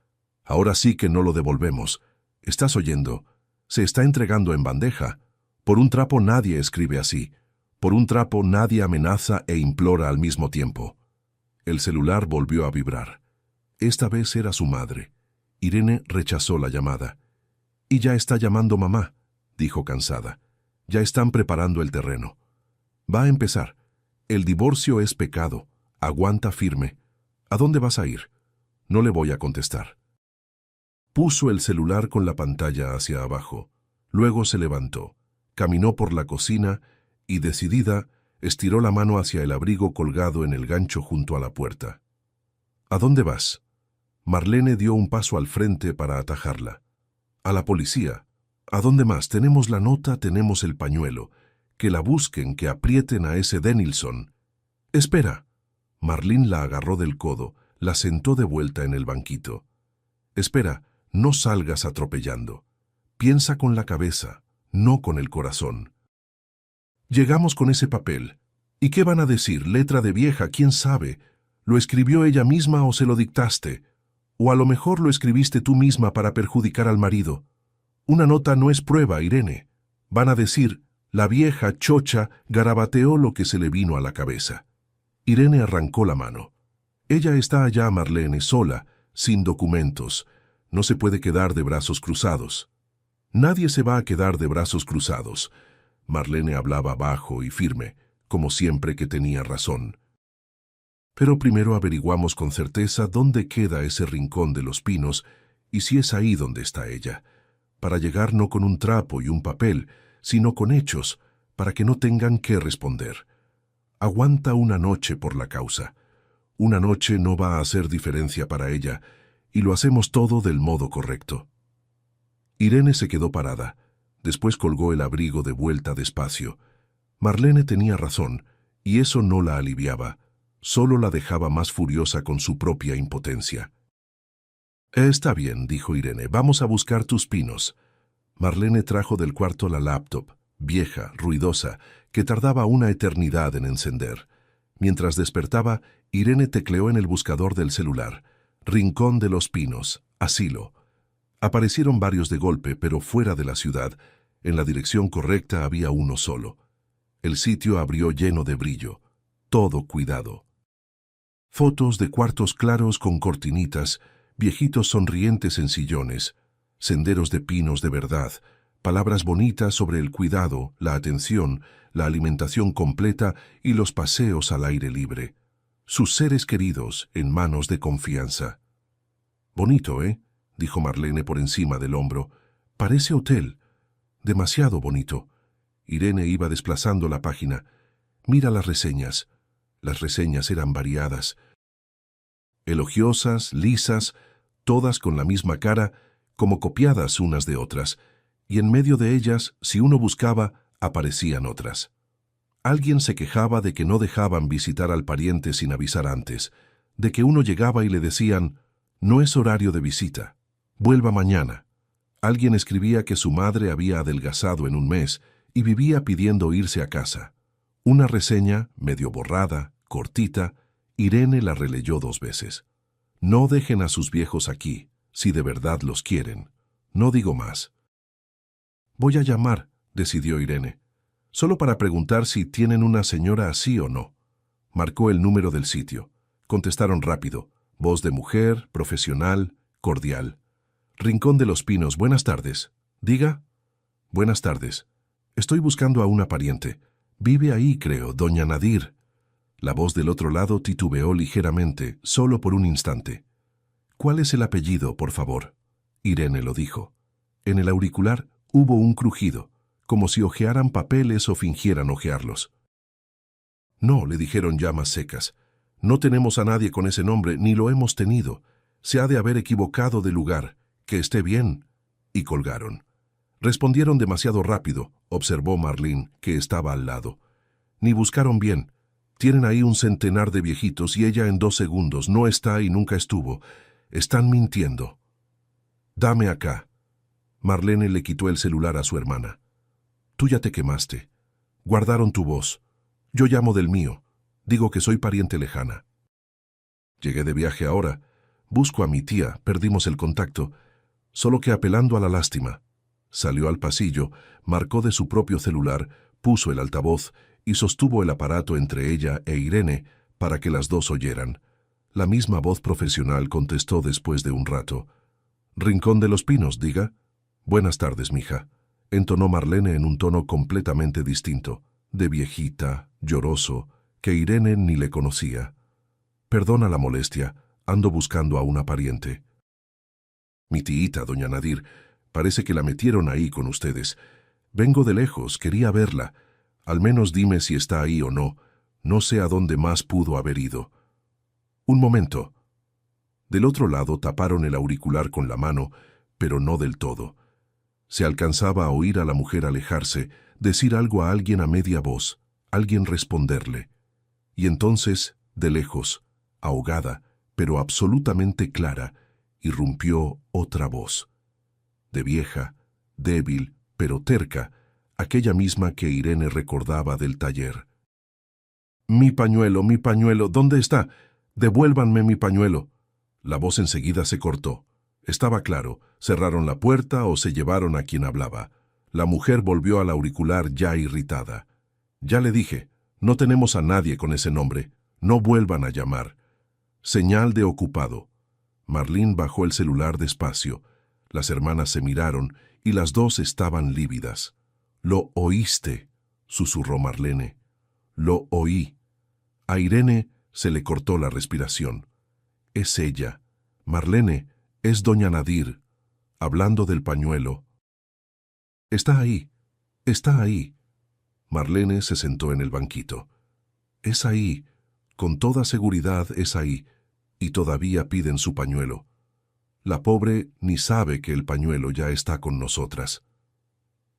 «Ahora sí que no lo devolvemos. ¿Estás oyendo? Se está entregando en bandeja. Por un trapo nadie escribe así. Por un trapo nadie amenaza e implora al mismo tiempo». El celular volvió a vibrar. Esta vez era su madre. Irene rechazó la llamada. «Y ya está llamando mamá», dijo cansada. «Ya están preparando el terreno. Va a empezar. El divorcio es pecado. Aguanta firme. ¿A dónde vas a ir?» «No le voy a contestar». Puso el celular con la pantalla hacia abajo. Luego se levantó, caminó por la cocina y, decidida, estiró la mano hacia el abrigo colgado en el gancho junto a la puerta. «¿A dónde vas?» Marlene dio un paso al frente para atajarla. «A la policía. ¿A dónde más? Tenemos la nota, tenemos el pañuelo. Que la busquen, que aprieten a ese Denilson». «Espera». Marlene la agarró del codo, la sentó de vuelta en el banquito. «Espera, no salgas atropellando. Piensa con la cabeza, no con el corazón». «Llegamos con ese papel. ¿Y qué van a decir? Letra de vieja, quién sabe. ¿Lo escribió ella misma o se lo dictaste? O a lo mejor lo escribiste tú misma para perjudicar al marido. Una nota no es prueba, Irene. Van a decir, la vieja chocha garabateó lo que se le vino a la cabeza». Irene arrancó la mano. «Ella está allá, Marlene, sola, sin documentos. No se puede quedar de brazos cruzados». «Nadie se va a quedar de brazos cruzados». Marlene hablaba bajo y firme, como siempre que tenía razón. «Pero primero averiguamos con certeza dónde queda ese rincón de los pinos y si es ahí donde está ella, para llegar no con un trapo y un papel, sino con hechos, para que no tengan que responder. Aguanta una noche por la causa. Una noche no va a hacer diferencia para ella, y lo hacemos todo del modo correcto». Irene se quedó parada. Después colgó el abrigo de vuelta despacio. Marlene tenía razón, y eso no la aliviaba, solo la dejaba más furiosa con su propia impotencia. «Está bien», dijo Irene, «vamos a buscar tus pinos». Marlene trajo del cuarto la laptop, vieja, ruidosa, que tardaba una eternidad en encender. Mientras despertaba, Irene tecleó en el buscador del celular. Rincón de los Pinos, asilo. Aparecieron varios de golpe, pero fuera de la ciudad. En la dirección correcta había uno solo. El sitio abrió lleno de brillo. Todo cuidado. Fotos de cuartos claros con cortinitas, viejitos sonrientes en sillones, senderos de pinos de verdad, palabras bonitas sobre el cuidado, la atención, la alimentación completa y los paseos al aire libre. Sus seres queridos en manos de confianza. Bonito, ¿eh? Dijo Marlene por encima del hombro. Parece hotel. Demasiado bonito. Irene iba desplazando la página. Mira las reseñas. Las reseñas eran variadas. Elogiosas, lisas, todas con la misma cara, como copiadas unas de otras, y en medio de ellas, si uno buscaba, aparecían otras. Alguien se quejaba de que no dejaban visitar al pariente sin avisar antes, de que uno llegaba y le decían, no es horario de visita, vuelva mañana. Alguien escribía que su madre había adelgazado en un mes y vivía pidiendo irse a casa. Una reseña, medio borrada, cortita, Irene la releyó 2 veces. No dejen a sus viejos aquí, si de verdad los quieren. No digo más. Voy a llamar, decidió Irene, solo para preguntar si tienen una señora así o no. Marcó el número del sitio. Contestaron rápido. Voz de mujer, profesional, cordial. Rincón de los Pinos, buenas tardes. Diga. Buenas tardes. Estoy buscando a una pariente. Vive ahí, creo, doña Nadir. La voz del otro lado titubeó ligeramente, solo por un instante. ¿Cuál es el apellido, por favor? Irene lo dijo. En el auricular hubo un crujido, como si hojearan papeles o fingieran hojearlos. No, le dijeron ya más secas. No tenemos a nadie con ese nombre, ni lo hemos tenido. Se ha de haber equivocado de lugar. Que esté bien. Y colgaron. Respondieron demasiado rápido, observó Marlene, que estaba al lado. Ni buscaron bien. Tienen ahí un centenar de viejitos y ella en 2 segundos no está y nunca estuvo. Están mintiendo. Dame acá. Marlene le quitó el celular a su hermana. Tú ya te quemaste. Guardaron tu voz. Yo llamo del mío. Digo que soy pariente lejana. Llegué de viaje ahora. Busco a mi tía. Perdimos el contacto. Solo que apelando a la lástima. Salió al pasillo, marcó de su propio celular, puso el altavoz y sostuvo el aparato entre ella e Irene para que las dos oyeran. La misma voz profesional contestó después de un rato. «Rincón de los Pinos, diga». «Buenas tardes, mija», entonó Marlene en un tono completamente distinto, de viejita, lloroso, que Irene ni le conocía. «Perdona la molestia, ando buscando a una pariente». «Mi tiita, doña Nadir, parece que la metieron ahí con ustedes. Vengo de lejos, quería verla. Al menos dime si está ahí o no. No sé a dónde más pudo haber ido». «Un momento». Del otro lado taparon el auricular con la mano, pero no del todo. Se alcanzaba a oír a la mujer alejarse, decir algo a alguien a media voz, alguien responderle. Y entonces, de lejos, ahogada, pero absolutamente clara, irrumpió otra voz. De vieja, débil, pero terca, aquella misma que Irene recordaba del taller. mi pañuelo, ¿dónde está? Devuélvanme mi pañuelo». La voz enseguida se cortó. Estaba claro, cerraron la puerta o se llevaron a quien hablaba. La mujer volvió al auricular ya irritada. «Ya le dije, no tenemos a nadie con ese nombre. No vuelvan a llamar». Señal de ocupado. Marlene bajó el celular despacio. Las hermanas se miraron y las dos estaban lívidas. «Lo oíste», susurró Marlene. «Lo oí». A Irene se le cortó la respiración. Es ella. Marlene, es doña Nadir, hablando del pañuelo. Está ahí, está ahí. Marlene se sentó en el banquito. Es ahí, con toda seguridad es ahí, y todavía piden su pañuelo. La pobre ni sabe que el pañuelo ya está con nosotras.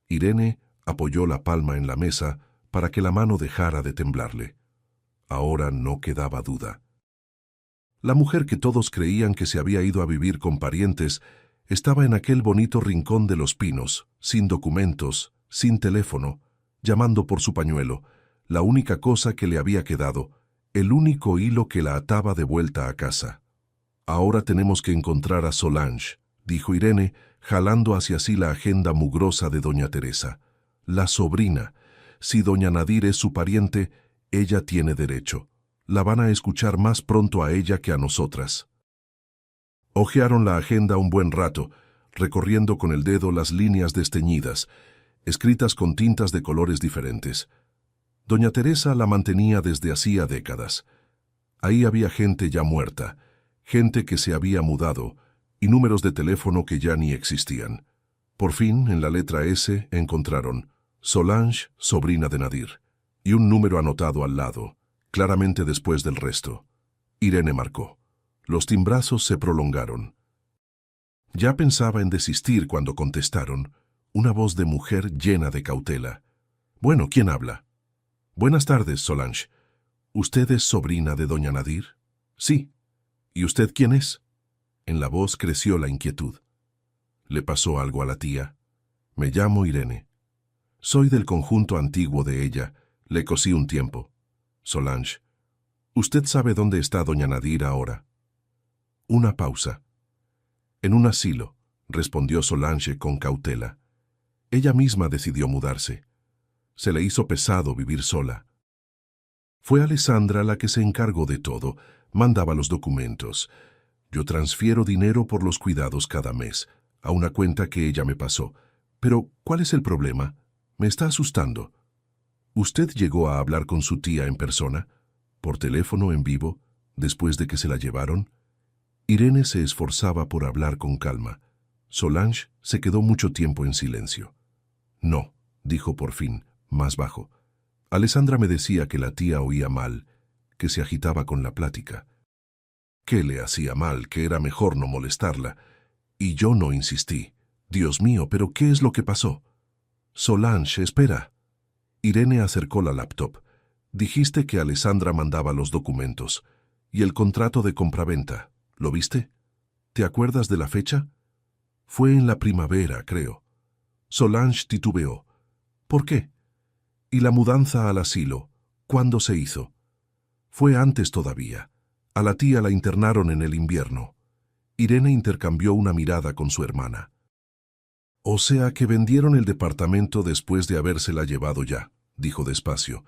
Irene apoyó la palma en la mesa para que la mano dejara de temblarle. Ahora no quedaba duda. La mujer que todos creían que se había ido a vivir con parientes estaba en aquel bonito rincón de los Pinos, sin documentos, sin teléfono, llamando por su pañuelo, la única cosa que le había quedado, el único hilo que la ataba de vuelta a casa. «Ahora tenemos que encontrar a Solange», dijo Irene, jalando hacia sí la agenda mugrosa de doña Teresa. «La sobrina. Si doña Nadir es su pariente, ella tiene derecho. La van a escuchar más pronto a ella que a nosotras». Hojearon la agenda un buen rato, recorriendo con el dedo las líneas desteñidas, escritas con tintas de colores diferentes. Doña Teresa la mantenía desde hacía décadas. Ahí había gente ya muerta, gente que se había mudado, y números de teléfono que ya ni existían. Por fin, en la letra S, encontraron Solange, sobrina de Nadir, y un número anotado al lado, claramente después del resto. Irene marcó. Los timbrazos se prolongaron. Ya pensaba en desistir cuando contestaron, una voz de mujer llena de cautela. «Bueno, ¿quién habla?» «Buenas tardes, Solange. ¿Usted es sobrina de doña Nadir?» «Sí. ¿Y usted quién es?» En la voz creció la inquietud. «¿Le pasó algo a la tía?» «Me llamo Irene. Soy del conjunto antiguo de ella. Le cosí un tiempo». «Solange, ¿usted sabe dónde está doña Nadir ahora?» Una pausa. «En un asilo», respondió Solange con cautela. Ella misma decidió mudarse. Se le hizo pesado vivir sola. Fue Alessandra la que se encargó de todo, mandaba los documentos. Yo transfiero dinero por los cuidados cada mes, a una cuenta que ella me pasó. Pero, ¿cuál es el problema? Me está asustando. ¿Usted llegó a hablar con su tía en persona? ¿Por teléfono en vivo? ¿Después de que se la llevaron?» Irene se esforzaba por hablar con calma. Solange se quedó mucho tiempo en silencio. «No», dijo por fin, más bajo. «Alessandra me decía que la tía oía mal, que se agitaba con la plática. ¿Qué le hacía mal? Que era mejor no molestarla. Y yo no insistí. Dios mío, ¿pero qué es lo que pasó?» «Solange, espera». Irene acercó la laptop. «Dijiste que Alessandra mandaba los documentos. ¿Y el contrato de compraventa? ¿Lo viste? ¿Te acuerdas de la fecha?» «Fue en la primavera, creo». Solange titubeó. «¿Por qué? ¿Y la mudanza al asilo? ¿Cuándo se hizo?» «Fue antes todavía. A la tía la internaron en el invierno». Irene intercambió una mirada con su hermana. «O sea que vendieron el departamento después de habérsela llevado ya», dijo despacio.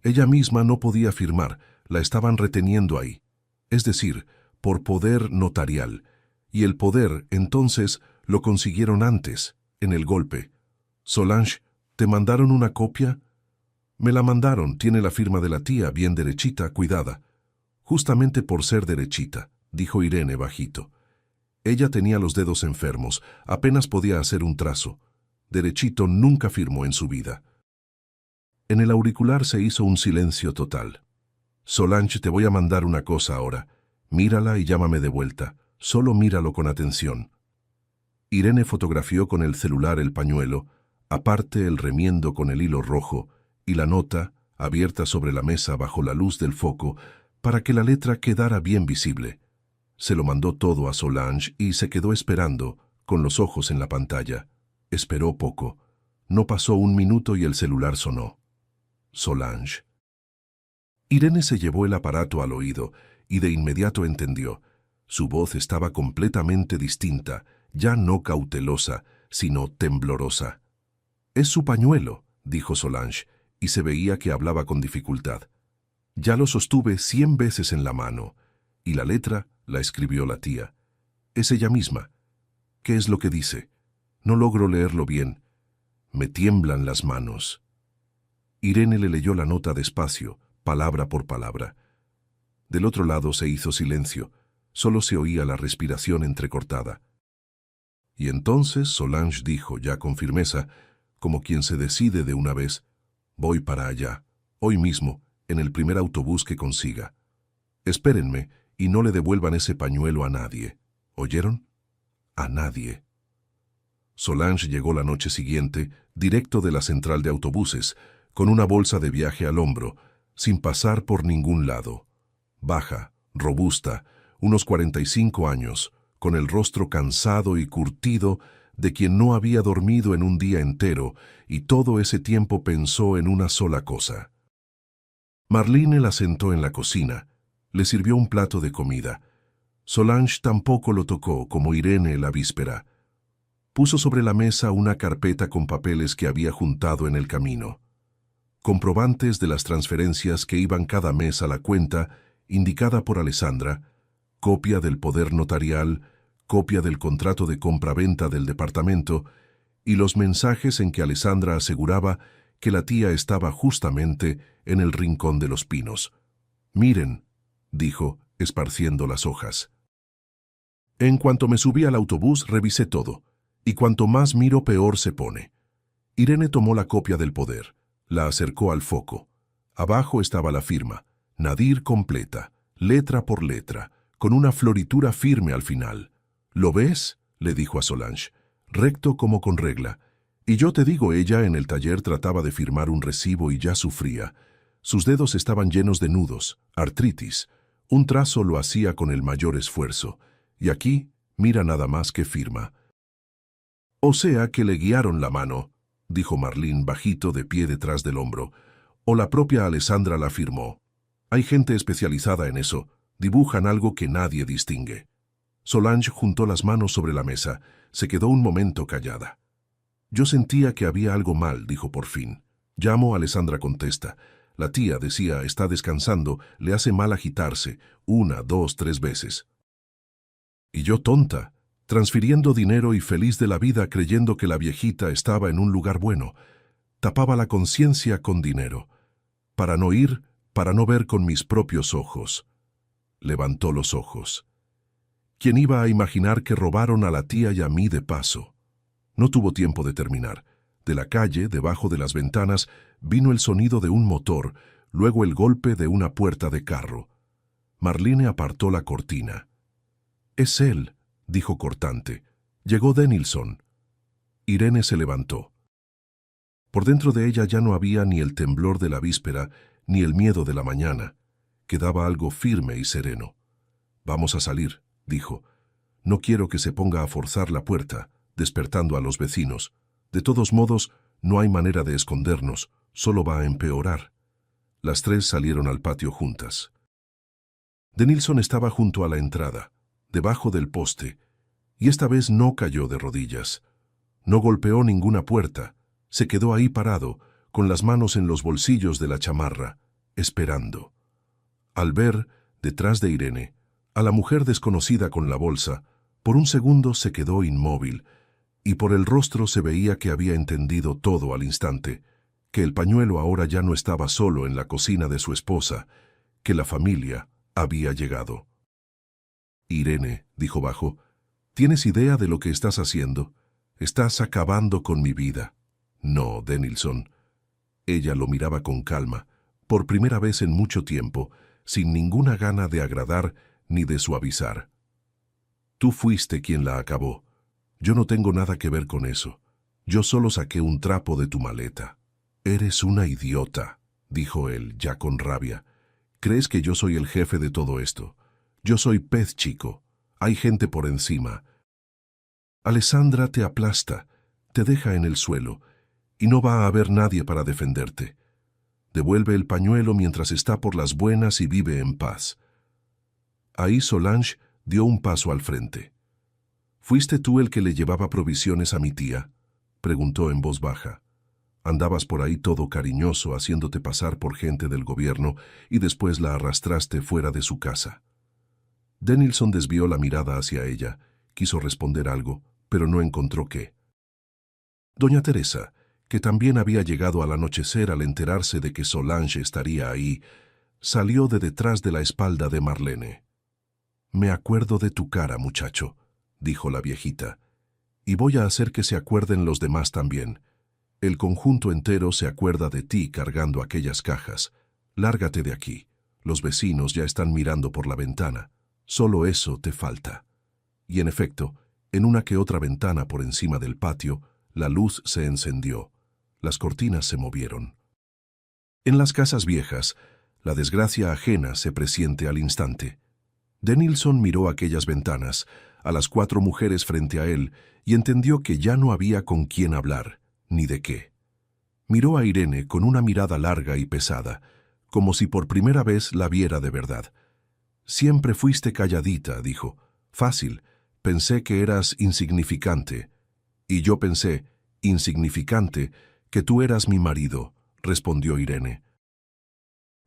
«Ella misma no podía firmar, la estaban reteniendo ahí. Es decir, por poder notarial. Y el poder, entonces, lo consiguieron antes, en el golpe. Solange, ¿te mandaron una copia?» «Me la mandaron, tiene la firma de la tía, bien derechita, cuidada». «Justamente por ser derechita», dijo Irene bajito. Ella tenía los dedos enfermos, apenas podía hacer un trazo. Derechito nunca firmó en su vida. En el auricular se hizo un silencio total. «Solange, te voy a mandar una cosa ahora. Mírala y llámame de vuelta. Solo míralo con atención». Irene fotografió con el celular el pañuelo, aparte el remiendo con el hilo rojo, y la nota, abierta sobre la mesa bajo la luz del foco, para que la letra quedara bien visible. Se lo mandó todo a Solange y se quedó esperando, con los ojos en la pantalla. Esperó poco. No pasó un minuto y el celular sonó. Solange. Irene se llevó el aparato al oído y de inmediato entendió. Su voz estaba completamente distinta, ya no cautelosa, sino temblorosa. «Es su pañuelo», dijo Solange, y se veía que hablaba con dificultad. «Ya lo sostuve 100 veces en la mano, y la letra la escribió la tía. Es ella misma. ¿Qué es lo que dice? No logro leerlo bien. Me tiemblan las manos». Irene le leyó la nota despacio, palabra por palabra. Del otro lado se hizo silencio, solo se oía la respiración entrecortada. Y entonces Solange dijo, ya con firmeza, como quien se decide de una vez: «Voy para allá, hoy mismo, en el primer autobús que consiga. Espérenme y no le devuelvan ese pañuelo a nadie. ¿Oyeron? A nadie». Solange llegó la noche siguiente, directo de la central de autobuses, con una bolsa de viaje al hombro, sin pasar por ningún lado. Baja, robusta, unos 45 años, con el rostro cansado y curtido, de quien no había dormido en un día entero, y todo ese tiempo pensó en una sola cosa. Marlene la sentó en la cocina, le sirvió un plato de comida. Solange tampoco lo tocó, como Irene la víspera. Puso sobre la mesa una carpeta con papeles que había juntado en el camino. Comprobantes de las transferencias que iban cada mes a la cuenta indicada por Alessandra, copia del poder notarial, copia del contrato de compra-venta del departamento y los mensajes en que Alessandra aseguraba que la tía estaba justamente en el rincón de los pinos. «Miren», dijo, esparciendo las hojas. «En cuanto me subí al autobús, revisé todo, y cuanto más miro, peor se pone». Irene tomó la copia del poder, la acercó al foco. Abajo estaba la firma, Nadir completa, letra por letra, con una floritura firme al final. «¿Lo ves?», le dijo a Solange, recto como con regla. Y yo te digo, ella en el taller trataba de firmar un recibo y ya sufría. Sus dedos estaban llenos de nudos, artritis. Un trazo lo hacía con el mayor esfuerzo. Y aquí, mira nada más que firma. «O sea que le guiaron la mano», dijo Marlene bajito de pie detrás del hombro. «O la propia Alessandra la firmó. Hay gente especializada en eso. Dibujan algo que nadie distingue». Solange juntó las manos sobre la mesa. Se quedó un momento callada. «Yo sentía que había algo mal», dijo por fin. «Llamo, Alessandra contesta. La tía, decía, está descansando, le hace mal agitarse, 1, 2, 3 veces. Y yo tonta, transfiriendo dinero y feliz de la vida creyendo que la viejita estaba en un lugar bueno. Tapaba la conciencia con dinero. Para no ir, para no ver con mis propios ojos». Levantó los ojos. «¿Quién iba a imaginar que robaron a la tía y a mí de paso?» No tuvo tiempo de terminar. De la calle, debajo de las ventanas, vino el sonido de un motor, luego el golpe de una puerta de carro. Marlene apartó la cortina. «Es él», dijo cortante. «Llegó Denilson». Irene se levantó. Por dentro de ella ya no había ni el temblor de la víspera, ni el miedo de la mañana. Quedaba algo firme y sereno. «Vamos a salir», dijo. «No quiero que se ponga a forzar la puerta, despertando a los vecinos. De todos modos, no hay manera de escondernos, solo va a empeorar». Las tres salieron al patio juntas. Denilson estaba junto a la entrada, debajo del poste, y esta vez no cayó de rodillas. No golpeó ninguna puerta, se quedó ahí parado, con las manos en los bolsillos de la chamarra, esperando. Al ver, detrás de Irene, a la mujer desconocida con la bolsa, por un segundo se quedó inmóvil, y por el rostro se veía que había entendido todo al instante, que el pañuelo ahora ya no estaba solo en la cocina de su esposa, que la familia había llegado. «Irene», dijo bajo, «¿tienes idea de lo que estás haciendo? Estás acabando con mi vida». «No, Denilson». Ella lo miraba con calma, por primera vez en mucho tiempo, sin ninguna gana de agradar ni de suavizar. «Tú fuiste quien la acabó. Yo no tengo nada que ver con eso. Yo solo saqué un trapo de tu maleta». «Eres una idiota», dijo él, ya con rabia. «¿Crees que yo soy el jefe de todo esto? Yo soy pez chico. Hay gente por encima. Alessandra te aplasta, te deja en el suelo, y no va a haber nadie para defenderte. Devuelve el pañuelo mientras está por las buenas y vive en paz». Ahí Solange dio un paso al frente. «¿Fuiste tú el que le llevaba provisiones a mi tía?», preguntó en voz baja. «Andabas por ahí todo cariñoso, haciéndote pasar por gente del gobierno, y después la arrastraste fuera de su casa». Denilson desvió la mirada hacia ella, quiso responder algo, pero no encontró qué. Doña Teresa, que también había llegado al anochecer al enterarse de que Solange estaría ahí, salió de detrás de la espalda de Marlene. «Me acuerdo de tu cara, muchacho», dijo la viejita, «y voy a hacer que se acuerden los demás también. El conjunto entero se acuerda de ti cargando aquellas cajas. Lárgate de aquí. Los vecinos ya están mirando por la ventana. Solo eso te falta». Y en efecto, en una que otra ventana por encima del patio, la luz se encendió. Las cortinas se movieron. En las casas viejas, la desgracia ajena se presiente al instante. Denilson miró aquellas ventanas, a las 4 mujeres frente a él y entendió que ya no había con quién hablar, ni de qué. Miró a Irene con una mirada larga y pesada, como si por primera vez la viera de verdad. «Siempre fuiste calladita», dijo. «Fácil. Pensé que eras insignificante». «Y yo pensé, insignificante, que tú eras mi marido», respondió Irene.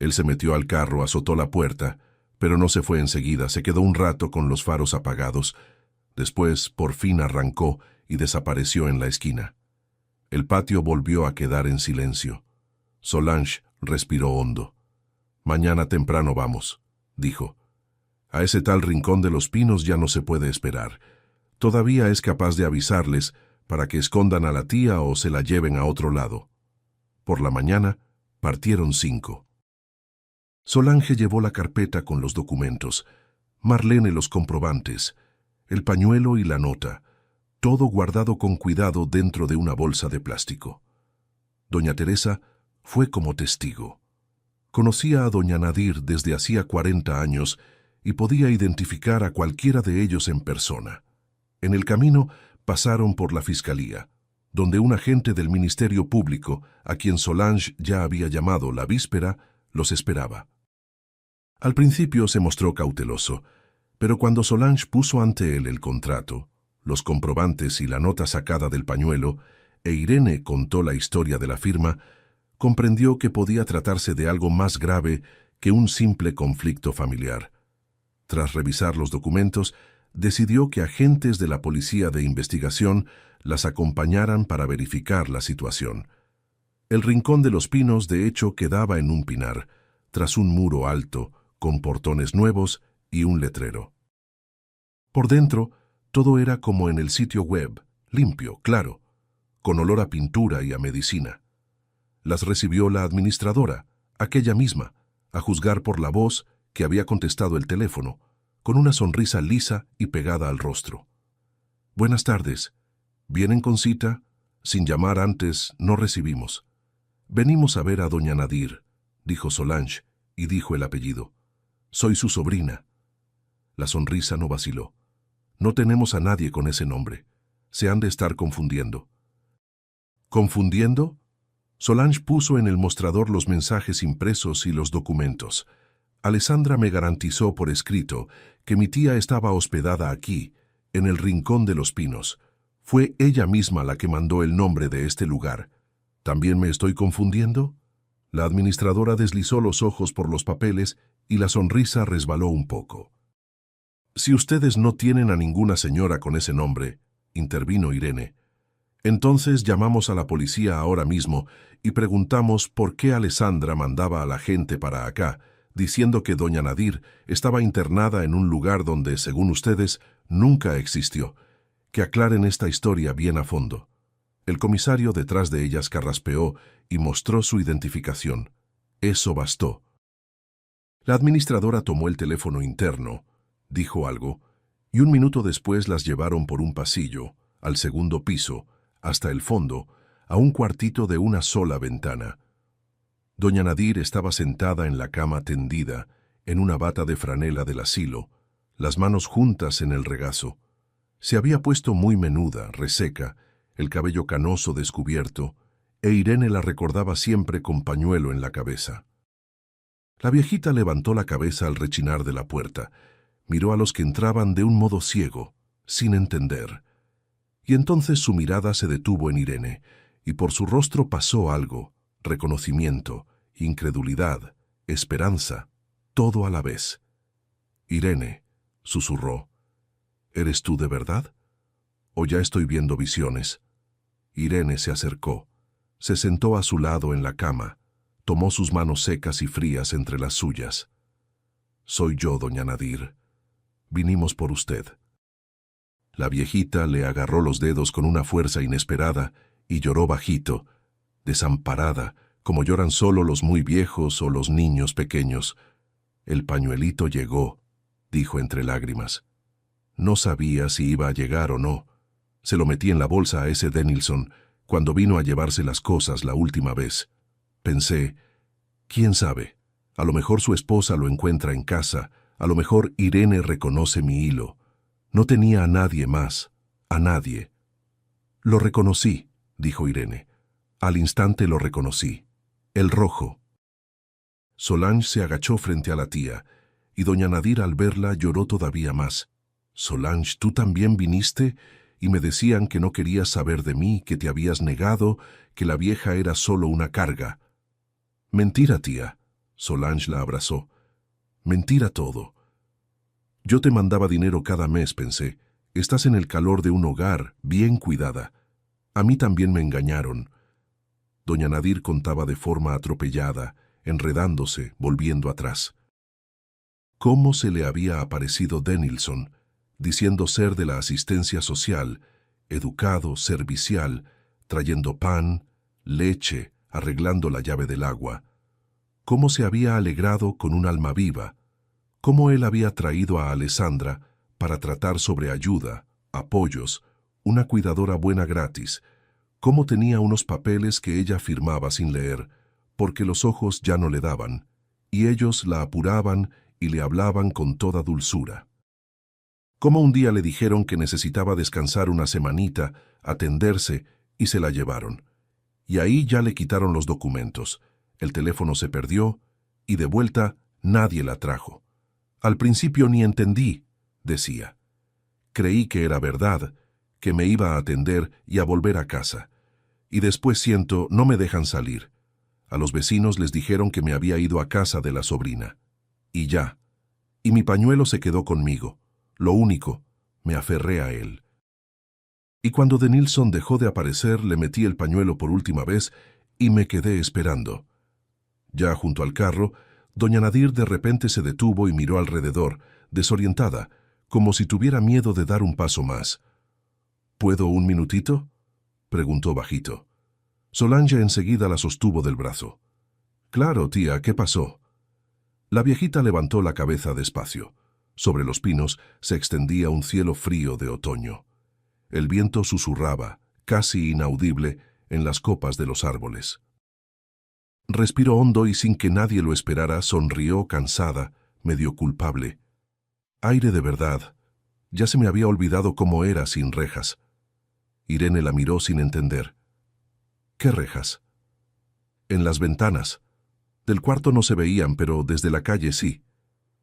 Él se metió al carro, azotó la puerta, pero no se fue enseguida, se quedó un rato con los faros apagados. Después, por fin arrancó y desapareció en la esquina. El patio volvió a quedar en silencio. Solange respiró hondo. «Mañana temprano vamos», dijo. «A ese tal Rincón de los Pinos ya no se puede esperar. Todavía es capaz de avisarles para que escondan a la tía o se la lleven a otro lado». Por la mañana partieron 5. Solange llevó la carpeta con los documentos, Marlene los comprobantes, el pañuelo y la nota, todo guardado con cuidado dentro de una bolsa de plástico. Doña Teresa fue como testigo. Conocía a doña Nadir desde hacía 40 años y podía identificar a cualquiera de ellos en persona. En el camino pasaron por la fiscalía, donde un agente del Ministerio Público, a quien Solange ya había llamado la víspera, los esperaba. Al principio se mostró cauteloso, pero cuando Solange puso ante él el contrato, los comprobantes y la nota sacada del pañuelo, e Irene contó la historia de la firma, comprendió que podía tratarse de algo más grave que un simple conflicto familiar. Tras revisar los documentos, decidió que agentes de la Policía de Investigación las acompañaran para verificar la situación. El Rincón de los Pinos, de hecho, quedaba en un pinar, tras un muro alto, con portones nuevos y un letrero. Por dentro, todo era como en el sitio web, limpio, claro, con olor a pintura y a medicina. Las recibió la administradora, aquella misma, a juzgar por la voz que había contestado el teléfono, con una sonrisa lisa y pegada al rostro. «Buenas tardes. ¿Vienen con cita? Sin llamar antes, no recibimos. Venimos a ver a doña Nadir», dijo Solange, y dijo el apellido. «Soy su sobrina». La sonrisa no vaciló. «No tenemos a nadie con ese nombre. Se han de estar confundiendo». «¿Confundiendo?» Solange puso en el mostrador los mensajes impresos y los documentos. «Alessandra me garantizó por escrito que mi tía estaba hospedada aquí, en el Rincón de los Pinos. Fue ella misma la que mandó el nombre de este lugar. ¿También me estoy confundiendo?» La administradora deslizó los ojos por los papeles y la sonrisa resbaló un poco. «Si ustedes no tienen a ninguna señora con ese nombre», intervino Irene, «entonces llamamos a la policía ahora mismo y preguntamos por qué Alessandra mandaba a la gente para acá, diciendo que doña Nadir estaba internada en un lugar donde, según ustedes, nunca existió. Que aclaren esta historia bien a fondo». El comisario detrás de ellas carraspeó y mostró su identificación. Eso bastó. La administradora tomó el teléfono interno, dijo algo, y un minuto después las llevaron por un pasillo, al segundo piso, hasta el fondo, a un cuartito de una sola ventana. Doña Nadir estaba sentada en la cama tendida, en una bata de franela del asilo, las manos juntas en el regazo. Se había puesto muy menuda, reseca, el cabello canoso descubierto, e Irene la recordaba siempre con pañuelo en la cabeza. La viejita levantó la cabeza al rechinar de la puerta, miró a los que entraban de un modo ciego, sin entender. Y entonces su mirada se detuvo en Irene, y por su rostro pasó algo, reconocimiento, incredulidad, esperanza, todo a la vez. «Irene», susurró, «¿eres tú de verdad? ¿O ya estoy viendo visiones?» Irene se acercó, se sentó a su lado en la cama, tomó sus manos secas y frías entre las suyas. «Soy yo, doña Nadir. Vinimos por usted». La viejita le agarró los dedos con una fuerza inesperada y lloró bajito, desamparada, como lloran solo los muy viejos o los niños pequeños. «El pañuelito llegó», dijo entre lágrimas. «No sabía si iba a llegar o no. Se lo metí en la bolsa a ese Dennilson cuando vino a llevarse las cosas la última vez. Pensé, quién sabe, a lo mejor su esposa lo encuentra en casa, a lo mejor Irene reconoce mi hilo. No tenía a nadie más, a nadie. Lo reconocí, dijo Irene. Al instante lo reconocí. El rojo. Solange se agachó frente a la tía, y doña Nadir al verla lloró todavía más. Solange, ¿tú también viniste? Y me decían que no querías saber de mí, que te habías negado, que la vieja era solo una carga. Mentira, tía. Solange la abrazó. Mentira todo. Yo te mandaba dinero cada mes, pensé. Estás en el calor de un hogar, bien cuidada. A mí también me engañaron. Doña Nadir contaba de forma atropellada, enredándose, volviendo atrás. ¿Cómo se le había aparecido Denilson, diciendo ser de la asistencia social, educado, servicial, trayendo pan, leche, arreglando la llave del agua? ¿Cómo se había alegrado con un alma viva? ¿Cómo él había traído a Alessandra para tratar sobre ayuda, apoyos, una cuidadora buena gratis? ¿Cómo tenía unos papeles que ella firmaba sin leer, porque los ojos ya no le daban, y ellos la apuraban y le hablaban con toda dulzura? ¿Cómo un día le dijeron que necesitaba descansar una semanita, atenderse, y se la llevaron? Y ahí ya le quitaron los documentos, el teléfono se perdió, y de vuelta nadie la trajo. Al principio ni entendí, decía. Creí que era verdad, que me iba a atender y a volver a casa. Y después siento, no me dejan salir. A los vecinos les dijeron que me había ido a casa de la sobrina. Y ya. Y mi pañuelo se quedó conmigo. Lo único, me aferré a él. Y cuando Denilson dejó de aparecer, le metí el pañuelo por última vez y me quedé esperando. Ya junto al carro, doña Nadir de repente se detuvo y miró alrededor, desorientada, como si tuviera miedo de dar un paso más. ¿Puedo un minutito?, preguntó bajito. Solange enseguida la sostuvo del brazo. Claro, tía, ¿qué pasó? La viejita levantó la cabeza despacio. Sobre los pinos se extendía un cielo frío de otoño. El viento susurraba, casi inaudible, en las copas de los árboles. Respiró hondo y sin que nadie lo esperara, sonrió cansada, medio culpable. Aire de verdad. Ya se me había olvidado cómo era sin rejas. Irene la miró sin entender. ¿Qué rejas? En las ventanas. Del cuarto no se veían, pero desde la calle sí.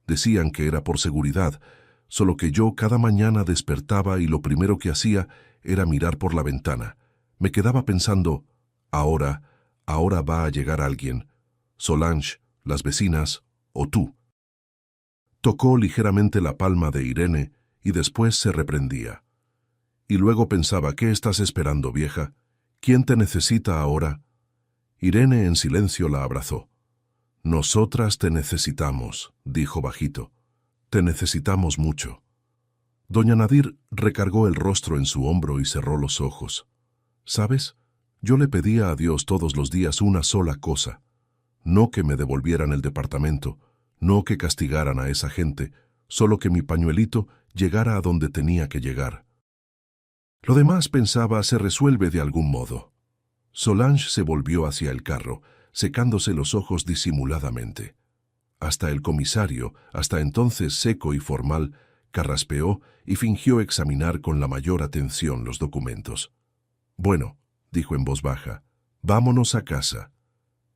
Decían que era por seguridad, solo que yo cada mañana despertaba y lo primero que hacía era mirar por la ventana. Me quedaba pensando, ahora va a llegar alguien. Solange, las vecinas, o tú. Tocó ligeramente la palma de Irene y después se reprendía. Y luego pensaba, ¿qué estás esperando, vieja? ¿Quién te necesita ahora? Irene en silencio la abrazó. Nosotras te necesitamos, dijo bajito. Te necesitamos mucho. Doña Nadir recargó el rostro en su hombro y cerró los ojos. ¿Sabes? Yo le pedía a Dios todos los días una sola cosa. No que me devolvieran el departamento, no que castigaran a esa gente, solo que mi pañuelito llegara a donde tenía que llegar. Lo demás, pensaba, se resuelve de algún modo. Solange se volvió hacia el carro, secándose los ojos disimuladamente. Hasta el comisario, hasta entonces seco y formal, carraspeó y fingió examinar con la mayor atención los documentos. Bueno, dijo en voz baja, vámonos a casa.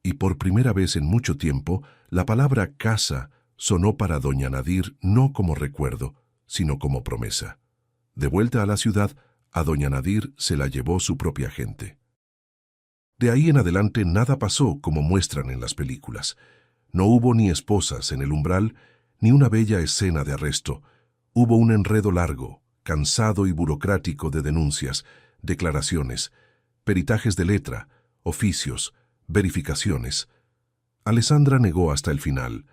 Y por primera vez en mucho tiempo, la palabra casa sonó para doña Nadir no como recuerdo, sino como promesa. De vuelta a la ciudad, a doña Nadir se la llevó su propia gente. De ahí en adelante nada pasó como muestran en las películas. No hubo ni esposas en el umbral, ni una bella escena de arresto. Hubo un enredo largo, cansado y burocrático de denuncias, declaraciones, peritajes de letra, oficios, verificaciones. Alessandra negó hasta el final.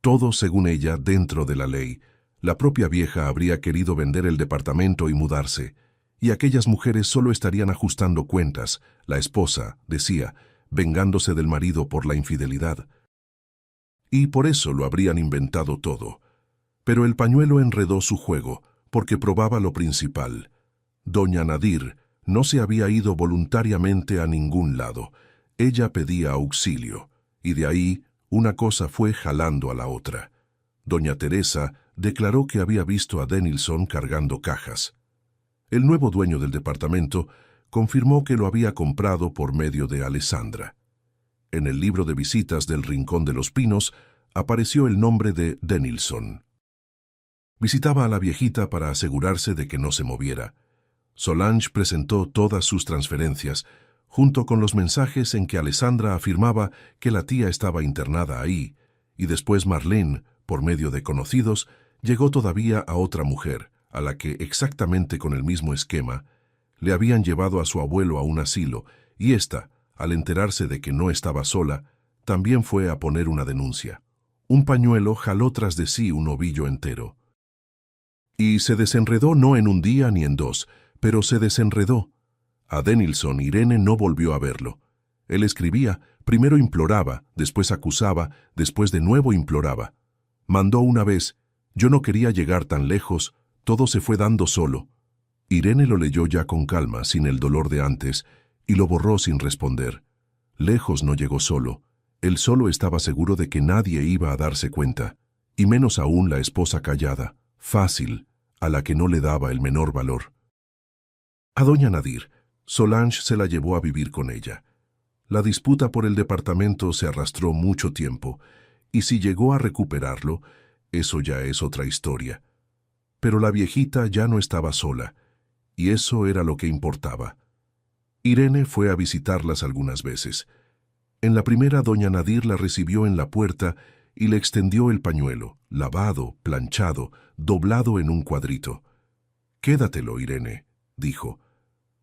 Todo, según ella, dentro de la ley. La propia vieja habría querido vender el departamento y mudarse, y aquellas mujeres solo estarían ajustando cuentas, la esposa, decía, vengándose del marido por la infidelidad. Y por eso lo habrían inventado todo. Pero el pañuelo enredó su juego, porque probaba lo principal. Doña Nadir no se había ido voluntariamente a ningún lado. Ella pedía auxilio, y de ahí una cosa fue jalando a la otra. Doña Teresa, declaró que había visto a Dennilson cargando cajas. El nuevo dueño del departamento confirmó que lo había comprado por medio de Alessandra. En el libro de visitas del Rincón de los Pinos apareció el nombre de Dennilson. Visitaba a la viejita para asegurarse de que no se moviera. Solange presentó todas sus transferencias, junto con los mensajes en que Alessandra afirmaba que la tía estaba internada ahí, y después Marlene, por medio de conocidos, llegó todavía a otra mujer, a la que, exactamente con el mismo esquema, le habían llevado a su abuelo a un asilo, y ésta, al enterarse de que no estaba sola, también fue a poner una denuncia. Un pañuelo jaló tras de sí un ovillo entero. Y se desenredó no en un día ni en dos, pero se desenredó. A Dennilson Irene no volvió a verlo. Él escribía, primero imploraba, después acusaba, después de nuevo imploraba. Mandó una vez, yo no quería llegar tan lejos, todo se fue dando solo. Irene lo leyó ya con calma, sin el dolor de antes, y lo borró sin responder. Lejos no llegó solo. Él solo estaba seguro de que nadie iba a darse cuenta, y menos aún la esposa callada, fácil, a la que no le daba el menor valor. A doña Nadir, Solange se la llevó a vivir con ella. La disputa por el departamento se arrastró mucho tiempo, y si llegó a recuperarlo, eso ya es otra historia. Pero la viejita ya no estaba sola, y eso era lo que importaba. Irene fue a visitarlas algunas veces. En la primera, doña Nadir la recibió en la puerta y le extendió el pañuelo, lavado, planchado, doblado en un cuadrito. «Quédatelo, Irene», dijo.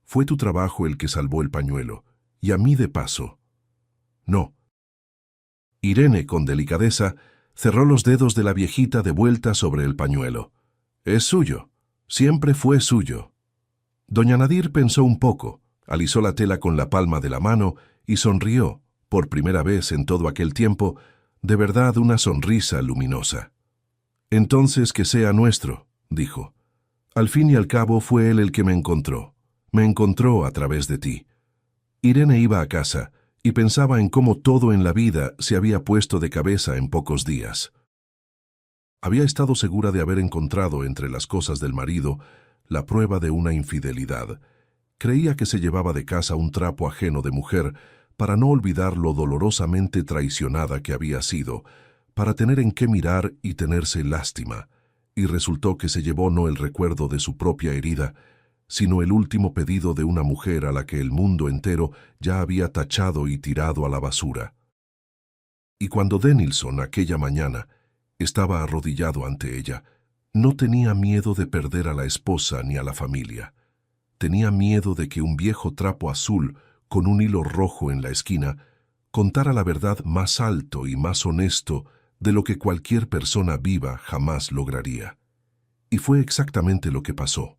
«Fue tu trabajo el que salvó el pañuelo, y a mí de paso». «No». Irene, con delicadeza, cerró los dedos de la viejita de vuelta sobre el pañuelo. «Es suyo. Siempre fue suyo». Doña Nadir pensó un poco, alisó la tela con la palma de la mano y sonrió, por primera vez en todo aquel tiempo, de verdad una sonrisa luminosa. «Entonces que sea nuestro», dijo. «Al fin y al cabo fue él el que me encontró. Me encontró a través de ti». Irene iba a casa y pensaba en cómo todo en la vida se había puesto de cabeza en pocos días. Había estado segura de haber encontrado entre las cosas del marido la prueba de una infidelidad. Creía que se llevaba de casa un trapo ajeno de mujer para no olvidar lo dolorosamente traicionada que había sido, para tener en qué mirar y tenerse lástima, y resultó que se llevó no el recuerdo de su propia herida, sino el último pedido de una mujer a la que el mundo entero ya había tachado y tirado a la basura. Y cuando Dennilson, aquella mañana, estaba arrodillado ante ella, no tenía miedo de perder a la esposa ni a la familia. Tenía miedo de que un viejo trapo azul con un hilo rojo en la esquina contara la verdad más alto y más honesto de lo que cualquier persona viva jamás lograría. Y fue exactamente lo que pasó.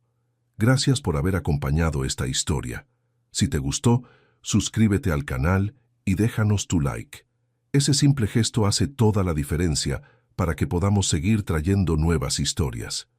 Gracias por haber acompañado esta historia. Si te gustó, suscríbete al canal y déjanos tu like. Ese simple gesto hace toda la diferencia para que podamos seguir trayendo nuevas historias.